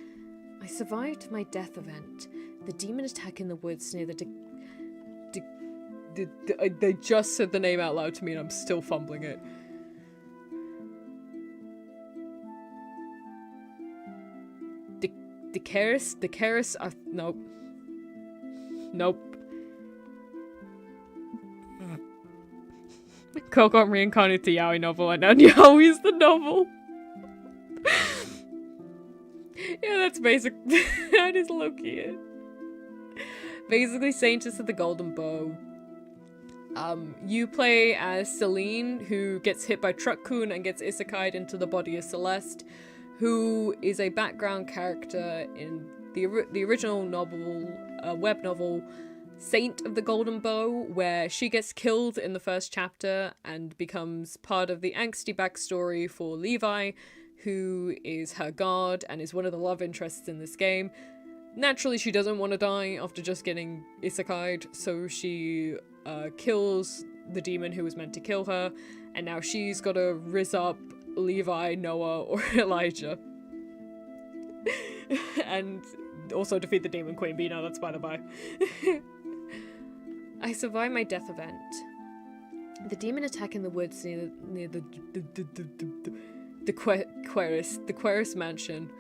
I survived my death event, the demon attack in the woods near the they just said the name out loud to me and I'm still fumbling it. The Keris, nope. Kokon reincarnated the Yaoi novel, and now Yaoi is the novel. Yeah, that's basic. That is low-key it. Basically, Saintess of the Golden Bow. You play as Celine, who gets hit by Truck-kun and gets isekai'd into the body of Celeste, who is a background character in the original novel, web novel, Saint of the Golden Bow, where she gets killed in the first chapter and becomes part of the angsty backstory for Levi, who is her guard and is one of the love interests in this game. Naturally, she doesn't want to die after just getting isekai'd, so she kills the demon who was meant to kill her, and now she's got to rizz up Levi, Noah, or Elijah. And also defeat the Demon Queen, but you know, that's by the by. I survived my death event. The demon attack in the woods near the Queris mansion.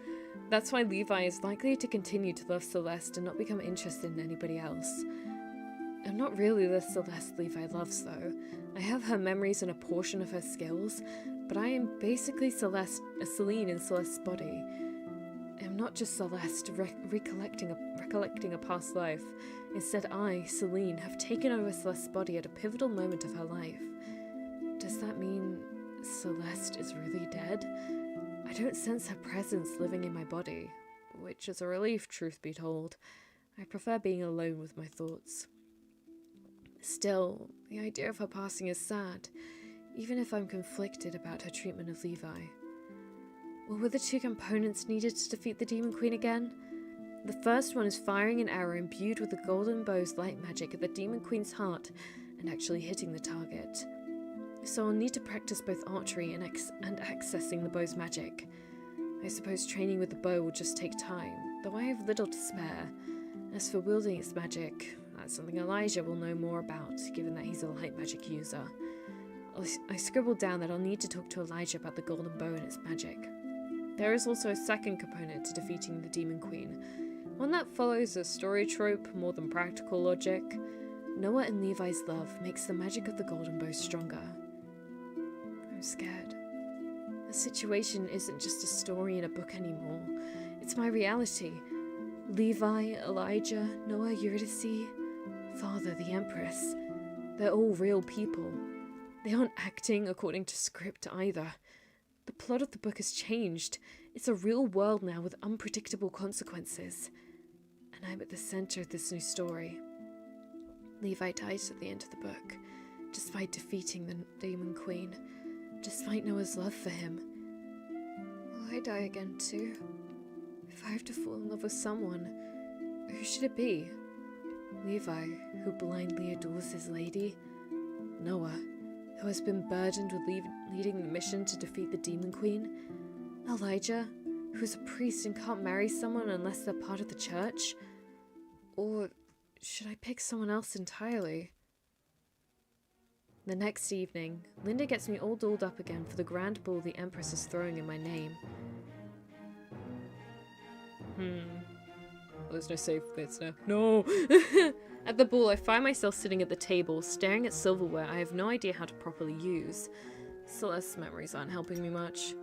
That's why Levi is likely to continue to love Celeste and not become interested in anybody else. I'm not really the Celeste Levi loves, though. I have her memories and a portion of her skills, but I am basically Celine in Celeste's body. I'm not just Celeste recollecting a past life. Instead, I, Celine, have taken over Celeste's body at a pivotal moment of her life. Does that mean Celeste is really dead? I don't sense her presence living in my body, which is a relief, truth be told. I prefer being alone with my thoughts. Still, the idea of her passing is sad, even if I'm conflicted about her treatment of Levi. What were the two components needed to defeat the Demon Queen again? The first one is firing an arrow imbued with the golden bow's light magic at the Demon Queen's heart and actually hitting the target. So I'll need to practice both archery and accessing the bow's magic. I suppose training with the bow will just take time, though I have little to spare. As for wielding its magic, that's something Elijah will know more about, given that he's a light magic user. I scribbled down that I'll need to talk to Elijah about the golden bow and its magic. There is also a second component to defeating the Demon Queen, one that follows a story trope more than practical logic. Noah and Levi's love makes the magic of the golden bow stronger. I'm scared. The situation isn't just a story in a book anymore. It's my reality. Levi, Elijah, Noah, Eurydice, Father, the Empress. They're all real people. They aren't acting according to script either. The plot of the book has changed. It's a real world now with unpredictable consequences. And I'm at the center of this new story. Levi dies at the end of the book, despite defeating the Demon Queen, despite Noah's love for him. Will I die again too? If I have to fall in love with someone, who should it be? Levi, who blindly adores his lady? Noah, who has been burdened with leading the mission to defeat the Demon Queen? Elijah, who's a priest and can't marry someone unless they're part of the church? Or should I pick someone else entirely? The next evening, Linda gets me all dolled up again for the grand ball the Empress is throwing in my name. Well, there's no safe bits now. No! At the ball, I find myself sitting at the table, staring at silverware I have no idea how to properly use. Celeste's memories aren't helping me much.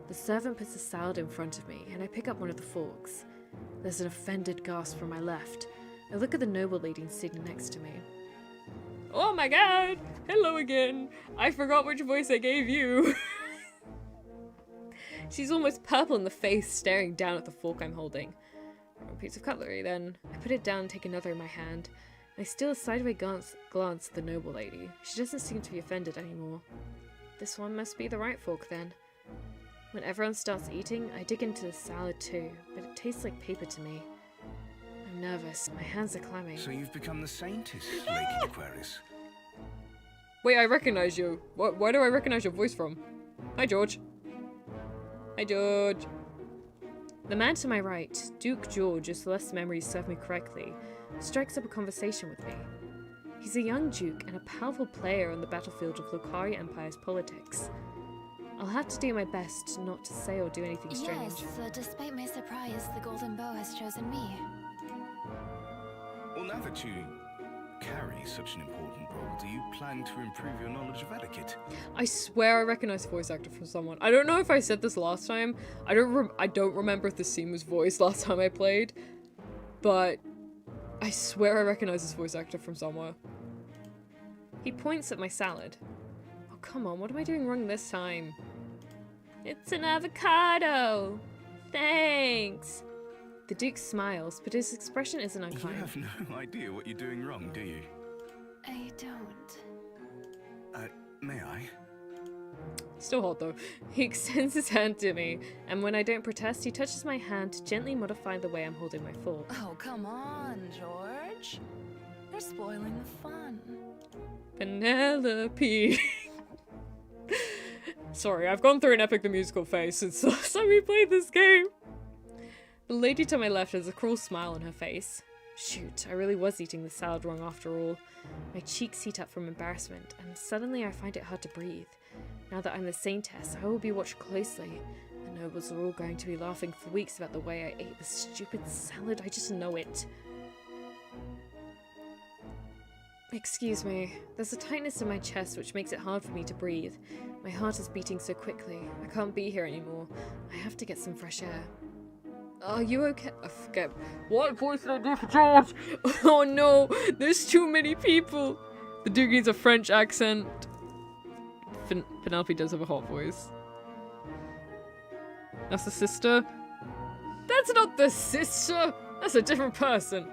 The servant puts a salad in front of me, and I pick up one of the forks. There's an offended gasp from my left. I look at the noble lady sitting next to me. Oh my god! Hello again! I forgot which voice I gave you! She's almost purple in the face, staring down at the fork I'm holding. A piece of cutlery, then. I put it down and take another in my hand. I steal a sideways glance at the noble lady. She doesn't seem to be offended anymore. This one must be the right fork, then. When everyone starts eating, I dig into the salad too, but it tastes like paper to me. I'm nervous. My hands are clammy. So you've become the Saintess, Lady Aquarius. Wait, I recognize you. Where do I recognize your voice from? Hi, George. Hi, George. The man to my right, Duke George, if Celeste's memories serve me correctly, strikes up a conversation with me. He's a young duke and a powerful player on the battlefield of Lucaria Empire's politics. I'll have to do my best not to say or do anything strange. Yes, despite my surprise, the Golden Bow has chosen me. Well, now that you carry such an important role, do you plan to improve your knowledge of etiquette? I swear I recognize the voice actor from someone. I don't know if I said this last time. I don't remember if the scene was voiced last time I played, but I swear I recognize this voice actor from somewhere. He points at my salad. Oh, come on, what am I doing wrong this time? It's an avocado! Thanks! The Duke smiles, but his expression isn't unkind. You have no idea what you're doing wrong, do you? I don't. May I? Still hot though. He extends his hand to me, and when I don't protest, he touches my hand to gently modify the way I'm holding my fork. Oh, come on, George. You're spoiling the fun. Penelope. Sorry, I've gone through an Epic the Musical phase since the last time we played this game. The lady to my left has a cruel smile on her face. Shoot, I really was eating the salad wrong after all. My cheeks heat up from embarrassment, and suddenly I find it hard to breathe. Now that I'm the Saintess, I will be watched closely. The nobles are all going to be laughing for weeks about the way I ate this stupid salad. I just know it. Excuse me. There's a tightness in my chest which makes it hard for me to breathe. My heart is beating so quickly. I can't be here anymore. I have to get some fresh air. Are you okay? I forget. What voice did I do for George? Oh no, there's too many people. The Duke needs a French accent. Penelope does have a hot voice. That's the sister? That's not the sister! That's a different person.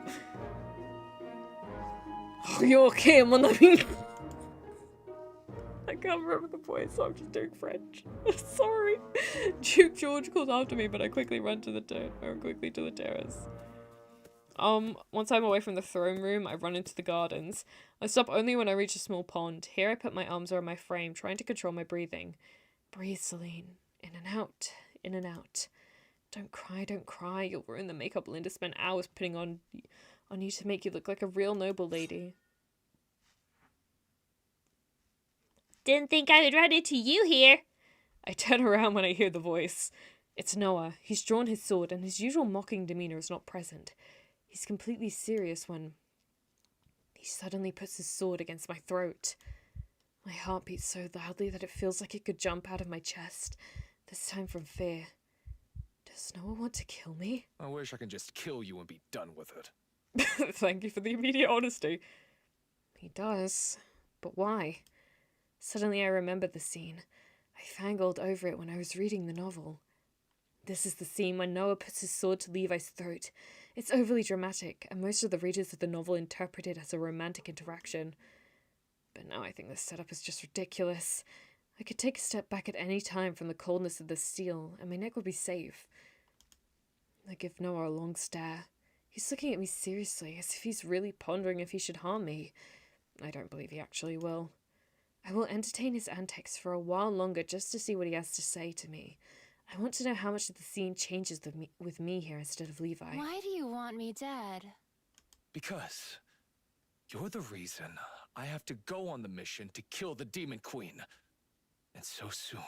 Are you okay, mon ami? I can't remember the voice, so I'm just doing French. Sorry. Duke George calls after me, but I quickly run to the terrace. Once I'm away from the throne room, I run into the gardens. I stop only when I reach a small pond. Here I put my arms around my frame, trying to control my breathing. Breathe, Celine. In and out. In and out. Don't cry, don't cry. You'll ruin the makeup Linda spent hours putting on you to make you look like a real noble lady. Didn't think I would run into you here. I turn around when I hear the voice. It's Noah. He's drawn his sword, and his usual mocking demeanour is not present. He's completely serious when he suddenly puts his sword against my throat. My heart beats so loudly that it feels like it could jump out of my chest, this time from fear. Does Noah want to kill me? I wish I could just kill you and be done with it. Thank you for the immediate honesty. He does. But why? Suddenly I remembered the scene. I fangled over it when I was reading the novel. This is the scene when Noah puts his sword to Levi's throat. It's overly dramatic, and most of the readers of the novel interpret it as a romantic interaction. But now I think this setup is just ridiculous. I could take a step back at any time from the coldness of the steel, and my neck would be safe. I give Noah a long stare. He's looking at me seriously, as if he's really pondering if he should harm me. I don't believe he actually will. I will entertain his antics for a while longer just to see what he has to say to me. I want to know how much of the scene changes with me here instead of Levi. Why do you want me dead? Because you're the reason I have to go on the mission to kill the Demon Queen. And so soon.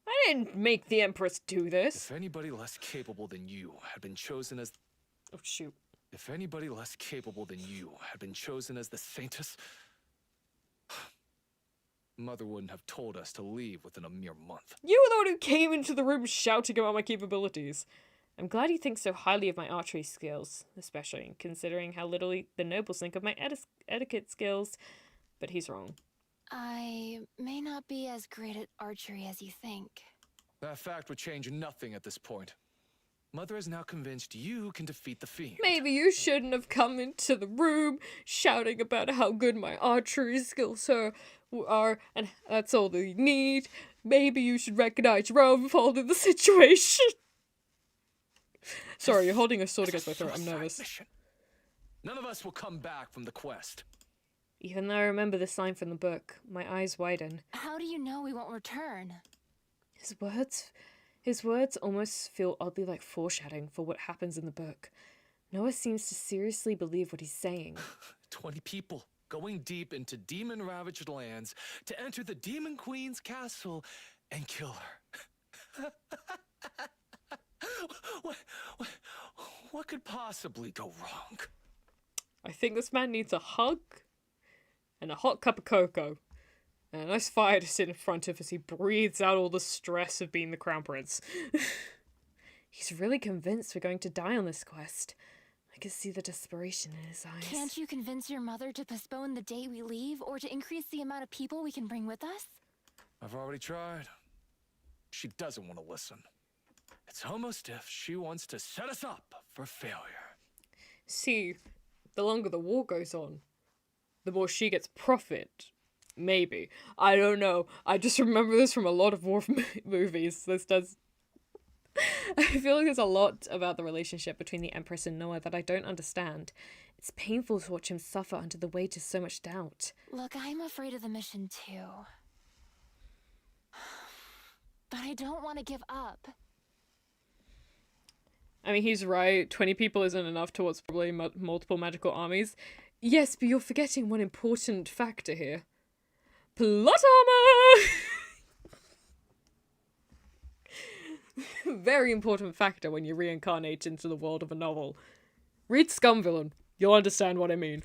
I didn't make the Empress do this. If anybody less capable than you had been chosen as... Oh, shoot. If anybody less capable than you had been chosen as the Saintess... Mother wouldn't have told us to leave within a mere month. You were the one who came into the room shouting about my capabilities. I'm glad he thinks so highly of my archery skills, especially considering how little the nobles think of my etiquette skills. But he's wrong. I may not be as great at archery as you think. That fact would change nothing at this point. Mother is now convinced you can defeat the fiend. Maybe you shouldn't have come into the room shouting about how good my archery skills are, and that's all they need. Maybe you should recognize your own fault in the situation. Sorry, you're holding a sword against my throat. I'm nervous. Mission. None of us will come back from the quest. Even though I remember this line from the book, my eyes widen. How do you know we won't return? His words almost feel oddly like foreshadowing for what happens in the book. Noah seems to seriously believe what he's saying. 20 people going deep into demon-ravaged lands to enter the Demon Queen's castle and kill her. What could possibly go wrong? I think this man needs a hug and a hot cup of cocoa. And a nice fire to sit in front of as he breathes out all the stress of being the crown prince. He's really convinced we're going to die on this quest. I can see the desperation in his eyes. Can't you convince your mother to postpone the day we leave, or to increase the amount of people we can bring with us? I've already tried. She doesn't want to listen. It's almost if she wants to set us up for failure. See, the longer the war goes on, the more she gets profit. Maybe. I don't know. I just remember this from a lot of war movies. This does... I feel like there's a lot about the relationship between the Empress and Noah that I don't understand. It's painful to watch him suffer under the weight of so much doubt. Look, I'm afraid of the mission too. But I don't want to give up. I mean, he's right. 20 people isn't enough towards probably multiple magical armies. Yes, but you're forgetting one important factor here. Plot armor! Very important factor when you reincarnate into the world of a novel. Read Scumvillain. You'll understand what I mean.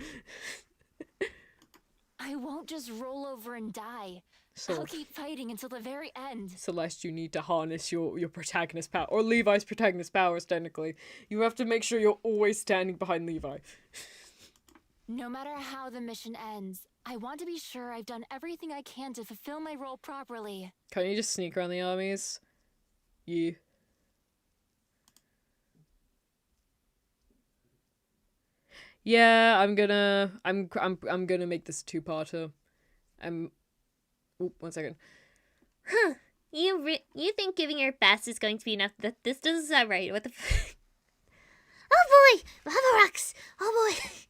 I won't just roll over and die. I'll keep fighting until the very end. Celeste, you need to harness your protagonist power. Or Levi's protagonist powers, technically. You have to make sure you're always standing behind Levi. No matter how the mission ends, I want to be sure I've done everything I can to fulfill my role properly. Can't you just sneak around the armies? Yeah. Yeah, I'm gonna make this a two-parter. One second. Huh. You think giving your best is going to be enough? This doesn't sound right. What the Oh boy! Lava rocks! Oh boy!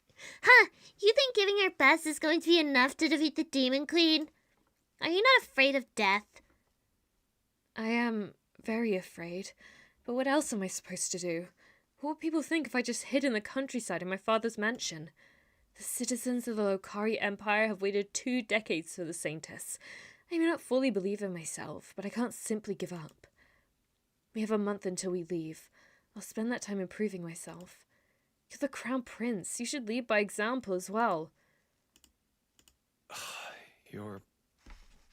Huh, you think giving your best is going to be enough to defeat the Demon Queen? Are you not afraid of death? I am very afraid. But what else am I supposed to do? What would people think if I just hid in the countryside in my father's mansion? The citizens of the Lokari Empire have waited 2 decades for the Saintess. I may not fully believe in myself, but I can't simply give up. We have a month until we leave. I'll spend that time improving myself. You're the Crown Prince. You should lead by example as well. You're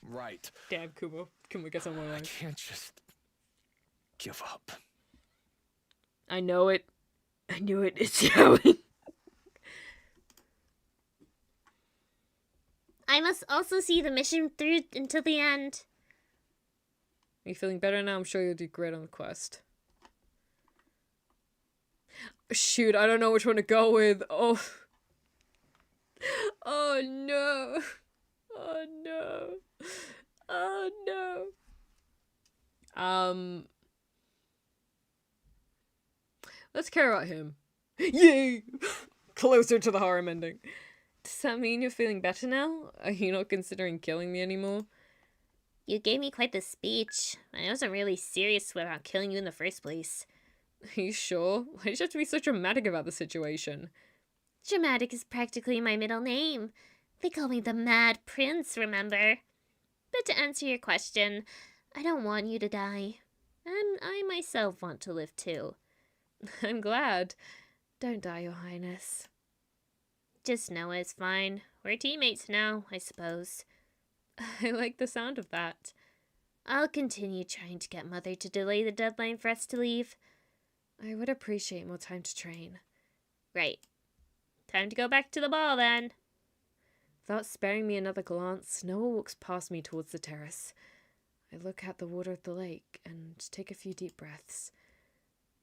right. Damn, Kumo. Can we get someone I else? can't just give up. I know it. I knew it. It's showing. I must also see the mission through until the end. Are you feeling better now? I'm sure you'll do great on the quest. Shoot, I don't know which one to go with. Oh. Oh no. Oh no. Oh no. Let's care about him. Yay! Closer to the harem ending. Does that mean you're feeling better now? Are you not considering killing me anymore? You gave me quite the speech. I wasn't really serious about killing you in the first place. Are you sure? Why did you have to be so dramatic about the situation? Dramatic is practically my middle name. They call me the Mad Prince, remember? But to answer your question, I don't want you to die. And I myself want to live too. I'm glad. Don't die, Your Highness. Just Noah is fine. We're teammates now, I suppose. I like the sound of that. I'll continue trying to get Mother to delay the deadline for us to leave. I would appreciate more time to train. Right. Time to go back to the ball, then. Without sparing me another glance, Noah walks past me towards the terrace. I look at the water of the lake and take a few deep breaths.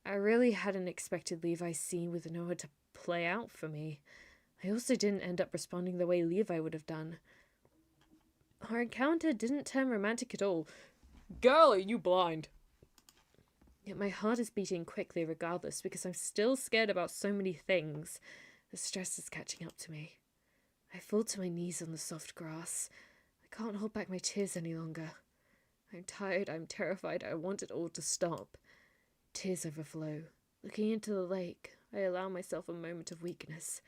I really hadn't expected Levi's scene with Noah to play out for me. I also didn't end up responding the way Levi would have done. Our encounter didn't turn romantic at all. Girl, are you blind? Yet my heart is beating quickly regardless because I'm still scared about so many things. The stress is catching up to me. I fall to my knees on the soft grass. I can't hold back my tears any longer. I'm tired, I'm terrified, I want it all to stop. Tears overflow. Looking into the lake, I allow myself a moment of weakness.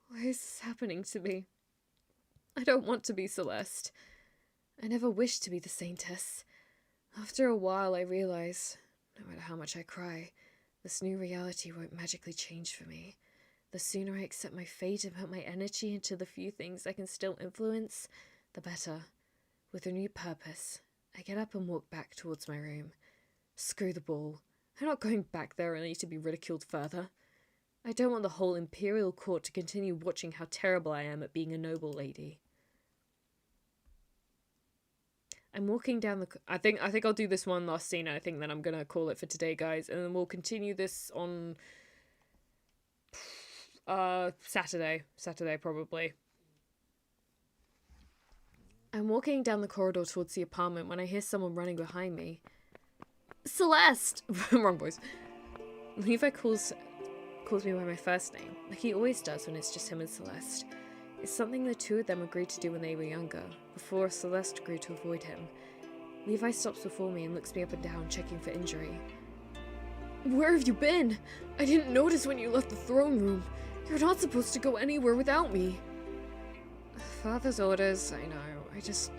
Why is this happening to me? I don't want to be Celeste. I never wished to be the Saintess. After a while, I realize, no matter how much I cry, this new reality won't magically change for me. The sooner I accept my fate and put my energy into the few things I can still influence, the better. With a new purpose, I get up and walk back towards my room. Screw the ball. I'm not going back there only to be ridiculed further. I don't want the whole imperial court to continue watching how terrible I am at being a noble lady. I'm walking down the... I think I'll do this one last scene, and I think then I'm gonna call it for today, guys, and then we'll continue this on... Saturday, probably. I'm walking down the corridor towards the apartment when I hear someone running behind me. Celeste! Wrong voice. Levi calls me by my first name, like he always does when it's just him and Celeste. It's something the two of them agreed to do when they were younger, before Celeste grew to avoid him. Levi stops before me and looks me up and down, checking for injury. Where have you been? I didn't notice when you left the throne room. You're not supposed to go anywhere without me. Father's orders, I know. I just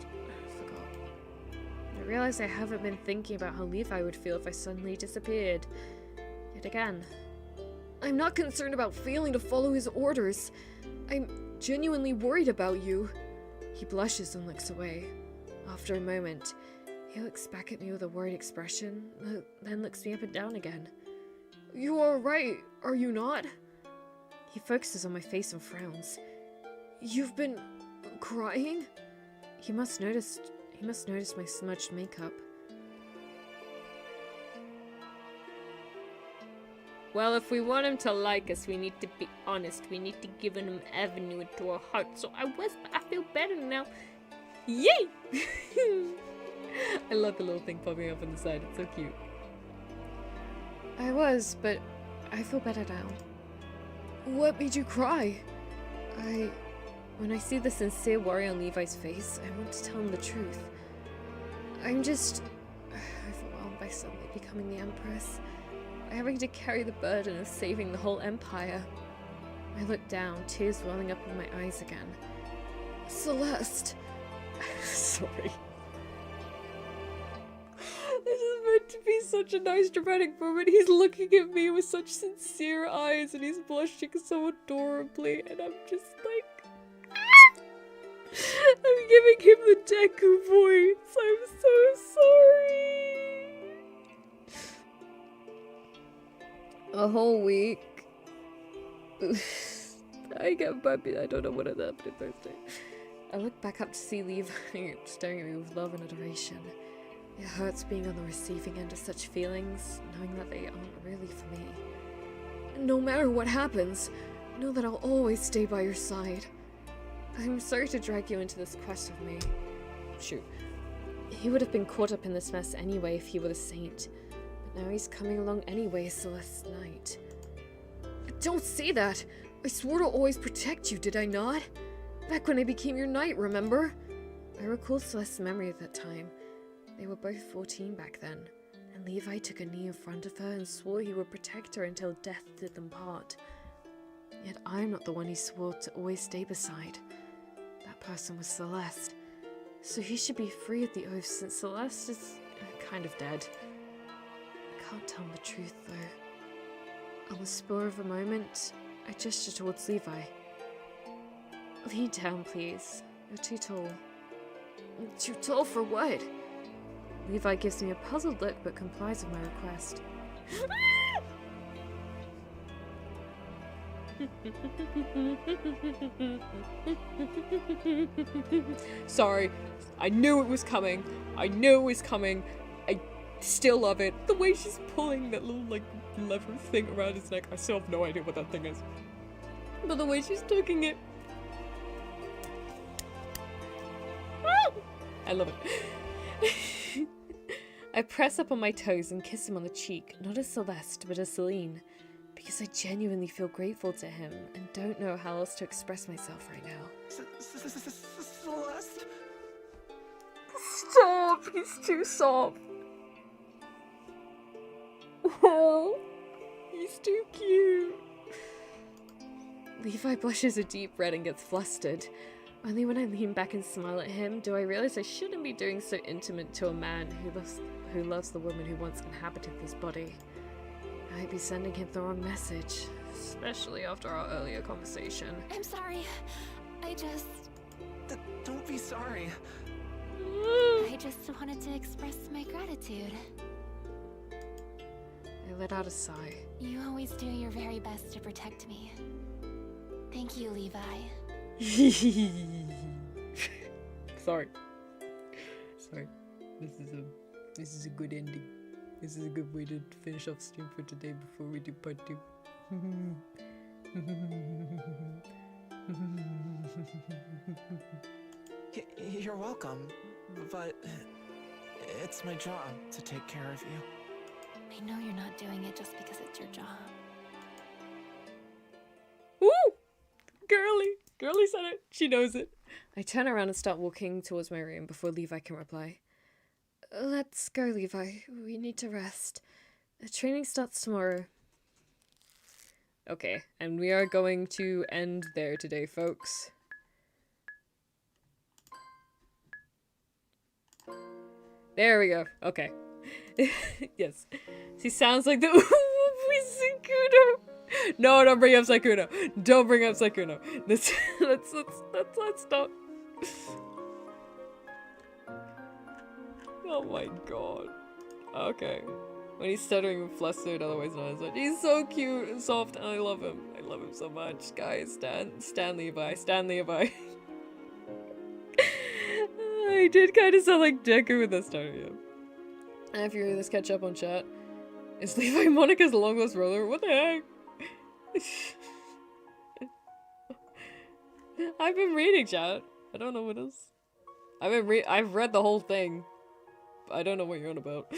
forgot. I realize I haven't been thinking about how Levi would feel if I suddenly disappeared. Yet again. I'm not concerned about failing to follow his orders. I'm genuinely worried about you. He blushes and looks away. After a moment, he looks back at me with a worried expression, then looks me up and down again. You are right, are you not? He focuses on my face and frowns. You've been crying? He must notice my smudged makeup. Well, if we want him to like us, we need to be honest. We need to give him an avenue into our heart. So I feel better now. Yay! I love the little thing popping up on the side. It's so cute. I was, but I feel better now. What made you cry? When I see the sincere worry on Levi's face, I want to tell him the truth. I'm just overwhelmed by suddenly becoming the Empress, by having to carry the burden of saving the whole Empire. I look down, tears welling up in my eyes again. Celeste. Sorry. This is meant to be such a nice dramatic moment. He's looking at me with such sincere eyes and he's blushing so adorably, and I'm just like... I'm giving him the Deku voice. I'm so sorry. A whole week. I get bumpy. I don't know what happened Thursday. I look back up to see Levi staring at me with love and adoration. It hurts being on the receiving end of such feelings, knowing that they aren't really for me. No matter what happens, know that I'll always stay by your side. I'm sorry to drag you into this quest with me. Shoot. He would have been caught up in this mess anyway if he were the saint. But now he's coming along anyway, Celeste's knight. Don't say that! I swore to always protect you, did I not? Back when I became your knight, remember? I recall Celeste's memory of that time. They were both 14 back then, and Levi took a knee in front of her and swore he would protect her until death did them part. Yet I'm not the one he swore to always stay beside. That person was Celeste. So he should be free of the oath since Celeste is kind of dead. I can't tell him the truth though. On the spur of a moment, I gesture towards Levi. Lean down, please. You're too tall. Too tall for what? Levi gives me a puzzled look but complies with my request. Sorry, I knew it was coming. I knew it was coming. I still love it. The way she's pulling that little like lever thing around his neck. I still have no idea what that thing is. But the way she's tugging it. I love it. I press up on my toes and kiss him on the cheek, not as Celeste, but as Celine, because I genuinely feel grateful to him and don't know how else to express myself right now. Celeste? Stop! He's too soft. Oh, he's too cute. Levi blushes a deep red and gets flustered. Only when I lean back and smile at him do I realize I shouldn't be doing so intimate to a man who loves the woman who once inhabited this body. I might be sending him the wrong message, especially after our earlier conversation. I'm sorry. I just... Don't be sorry. I just wanted to express my gratitude. I let out a sigh. You always do your very best to protect me. Thank you, Levi. Sorry. This is a good ending. This is a good way to finish off stream for today before we do part 2. You're welcome, but it's my job to take care of you. I know you're not doing it just because it's your job. Woo! Girly said it. She knows it. I turn around and start walking towards my room before Levi can reply. Let's go, Levi. We need to rest. The training starts tomorrow. Okay, and we are going to end there today, folks. There we go. Okay. Yes. She sounds like the Sykkuno. No, don't bring up Sykkuno. Don't bring up Sykkuno. Let's stop. Oh my god. Okay. When he's stuttering and flustered, otherwise known as that. He's so cute and soft and I love him. I love him so much. Guys, Stan Levi. Stan Levi. I did kind of sound like Deku with that start, yeah. And if you're this catch up on chat, is Levi Monica's long lost brother? What the heck? I've been reading, chat. I don't know what else. I've read the whole thing. I don't know what you're on about.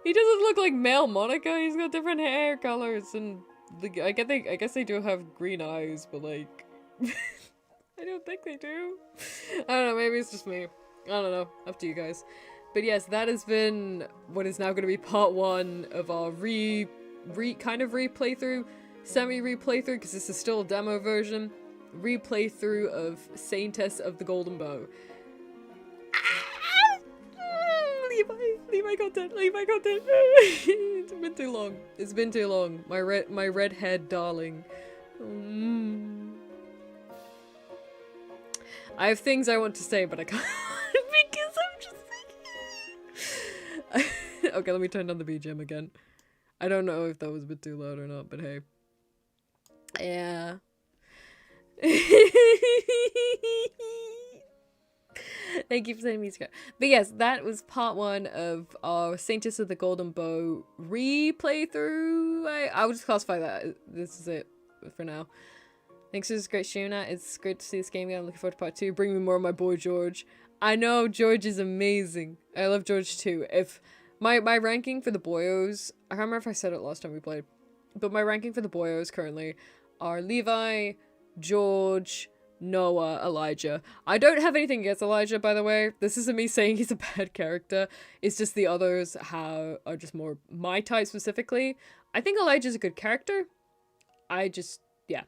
He doesn't look like male Monica. He's got different hair colors, and I guess they do have green eyes, but like, I don't think they do. I don't know. Maybe it's just me. I don't know. Up to you guys. But yes, that has been what is now going to be part 1 of our replaythrough, semi-replaythrough, because this is still a demo version, replaythrough of Saintess of the Golden Bow. Leave my content, leave my content. It's been too long. It's been too long. My redhead darling. I have things I want to say, but I can't because I'm just thinking. Okay, let me turn down the BGM again. I don't know if that was a bit too loud or not, but hey. Yeah. Thank you for sending me a But yes, that was part 1 of our Saintess of the Golden Bow replay through. I would just classify that. This is it for now. Thanks for this great stream, Nat. It's great to see this game again. I'm looking forward to part 2. Bring me more of my boy George. I know, George is amazing. I love George too. If my ranking for the boyos, I can't remember if I said it last time we played, but my ranking for the boyos currently are Levi, George, Noah, Elijah. I don't have anything against Elijah, by the way. This isn't me saying he's a bad character. It's just the others are just more my type specifically. I think Elijah's a good character. Yeah.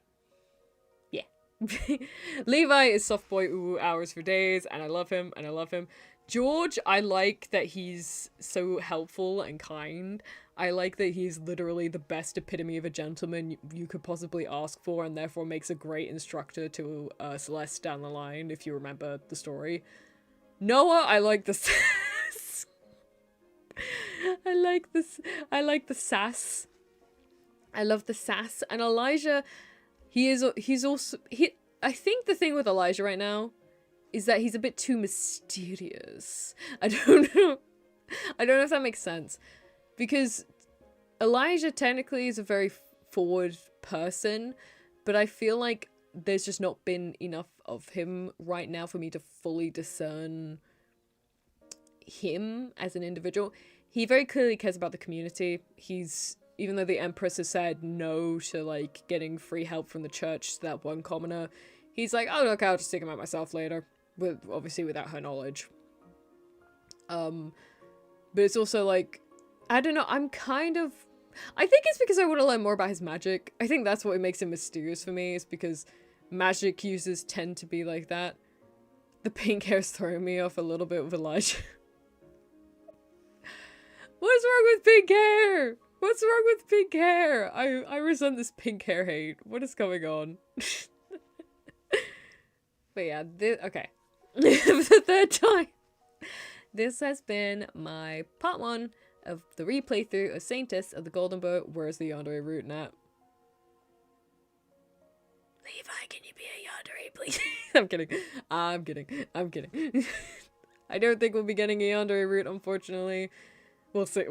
Levi is soft boy ooh hours for days, and I love him, and I love him. George, I like that he's so helpful and kind. I like that he's literally the best epitome of a gentleman you could possibly ask for, and therefore makes a great instructor to Celeste down the line, if you remember the story. Noah, I like the sass. I like the sass. I love the sass. And Elijah, he's also I think the thing with Elijah right now is that he's a bit too mysterious. I don't know if that makes sense. Because Elijah technically is a very forward person, but I feel like there's just not been enough of him right now for me to fully discern him as an individual. He very clearly cares about the community. Even though the Empress has said no to, like, getting free help from the church to that one commoner, he's like, oh, okay, I'll just take him out myself later. Obviously without her knowledge. But it's also, like, I don't know, I think it's because I want to learn more about his magic. I think that's what makes him mysterious for me, is because magic users tend to be like that. The pink hair's throwing me off a little bit with Elijah. What's wrong with pink hair? What's wrong with pink hair? I resent this pink hair hate. What is going on? But yeah, okay. For the 3rd time. This has been my part 1 of the replay through of Saintess of the Golden Bow. Where's the yandere route, Nat? Levi, can you be a yandere, please? I'm kidding. I don't think we'll be getting a yandere route, unfortunately. We'll see.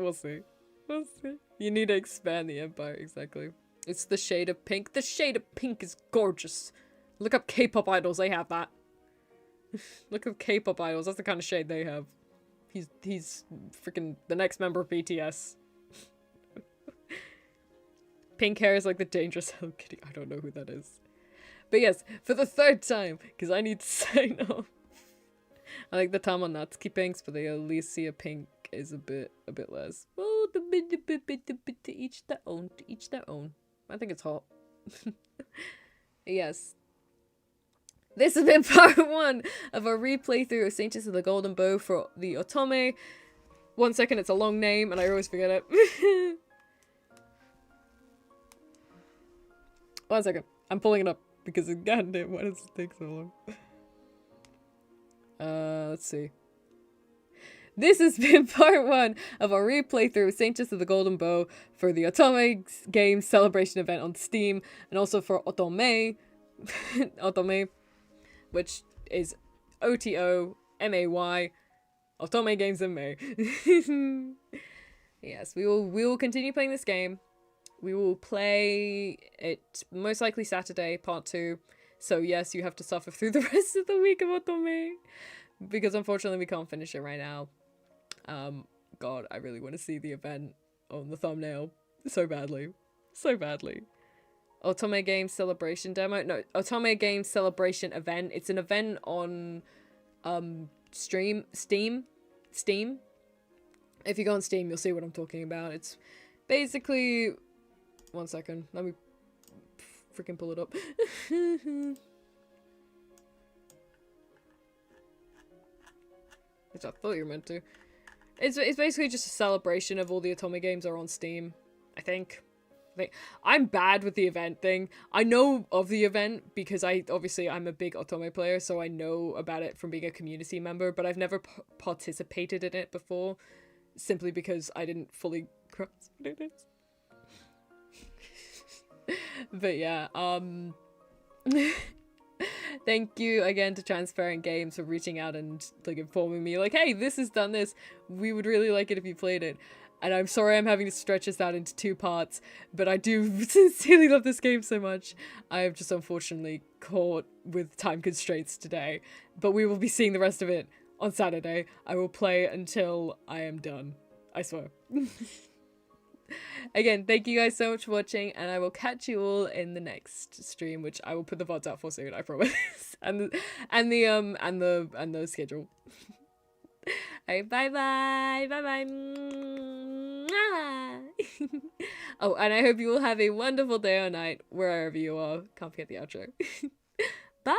You need to expand the empire, exactly. It's the shade of pink. The shade of pink is gorgeous. Look up K-pop idols, they have that. Look up K-pop idols, that's the kind of shade they have. He's freaking the next member of BTS. Pink hair is like the dangerous Hello Kitty. I don't know who that is. But yes, for the 3rd time, because I need to sign off. I like the Tamanatsuki pinks, but the Alicia pink is a bit less. Oh, to each their own, to each their own. I think it's hot. Yes. This has been part 1 of a replay through of Saintess of the Golden Bow for the Otome. 1 second, it's a long name, and I always forget it. 1 second. I'm pulling it up, because goddamn, why does it take so long? Let's see. This has been part 1 of a replay through of Saintess of the Golden Bow for the Otome Games Celebration event on Steam, and also for Otome, Otome, which is OTOMAY, Otome Games in May. Yes, we will continue playing this game. We will play it most likely Saturday, part 2. So yes, you have to suffer through the rest of the week of Otome, because unfortunately we can't finish it right now. God, I really want to see the event on the thumbnail so badly. So badly. Otome Game Celebration demo? No, Otome Game Celebration event. It's an event on Steam. If you go on Steam, you'll see what I'm talking about. It's basically... One second. Let me freaking pull it up. Which I thought you were meant to. It's basically just a celebration of all the Otome games are on Steam, I think. I'm bad with the event thing. I know of the event because I'm a big Otome player, so I know about it from being a community member, but I've never participated in it before, simply because I didn't fully grasp what it is. But yeah, thank you again to Transparent Games for reaching out and like informing me like, hey, this has done this. We would really like it if you played it. And I'm sorry I'm having to stretch this out into 2 parts, but I do sincerely love this game so much. I have just unfortunately caught with time constraints today, but we will be seeing the rest of it on Saturday. I will play until I am done. I swear. Again, thank you guys so much for watching, and I will catch you all in the next stream, which I will put the VODs out for soon, I promise. and the schedule. Alright, bye-bye. Bye-bye. Oh, and I hope you all have a wonderful day or night, wherever you are. Can't forget the outro. Bye!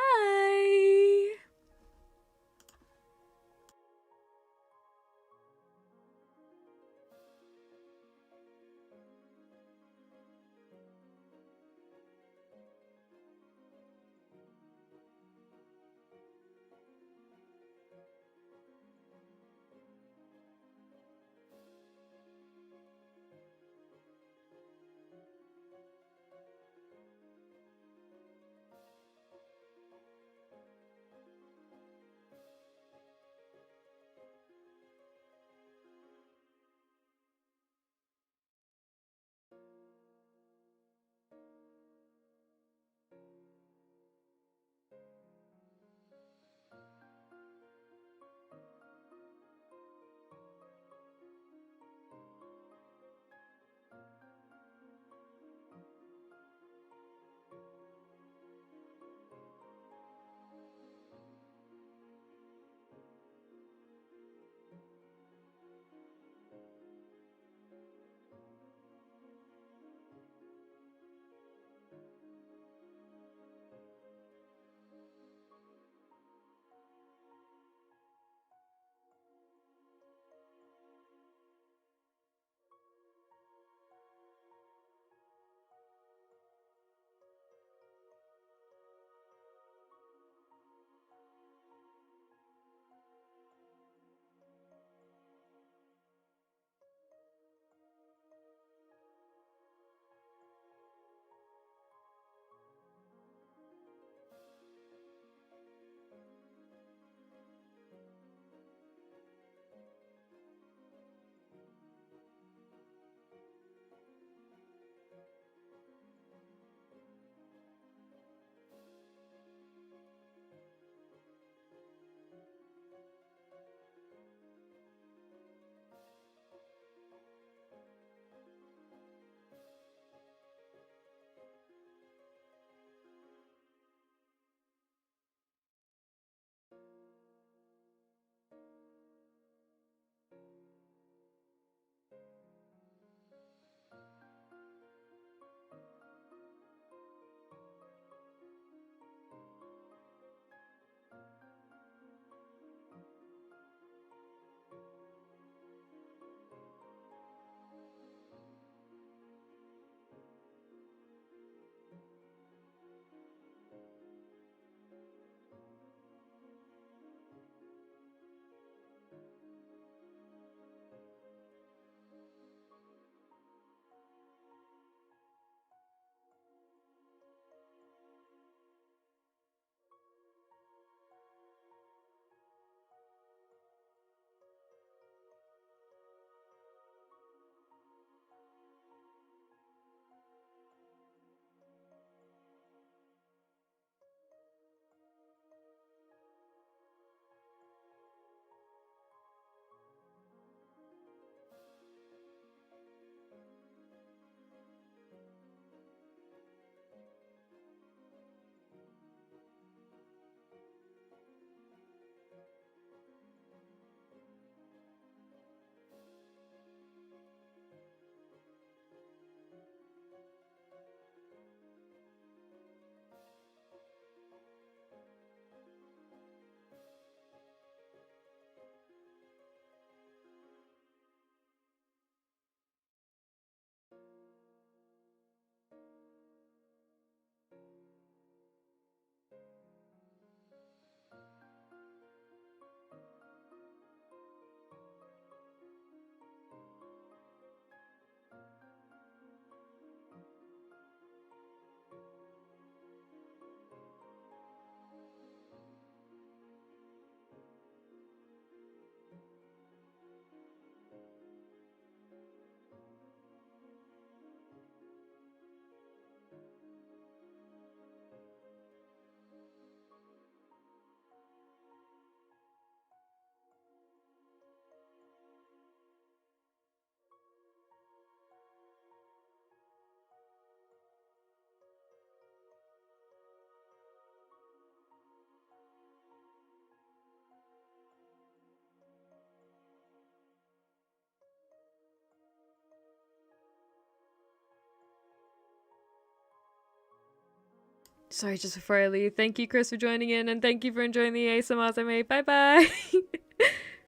sorry, just before I leave, thank you, Chris, for joining in, and thank you for enjoying the ASMRs I made. Bye bye.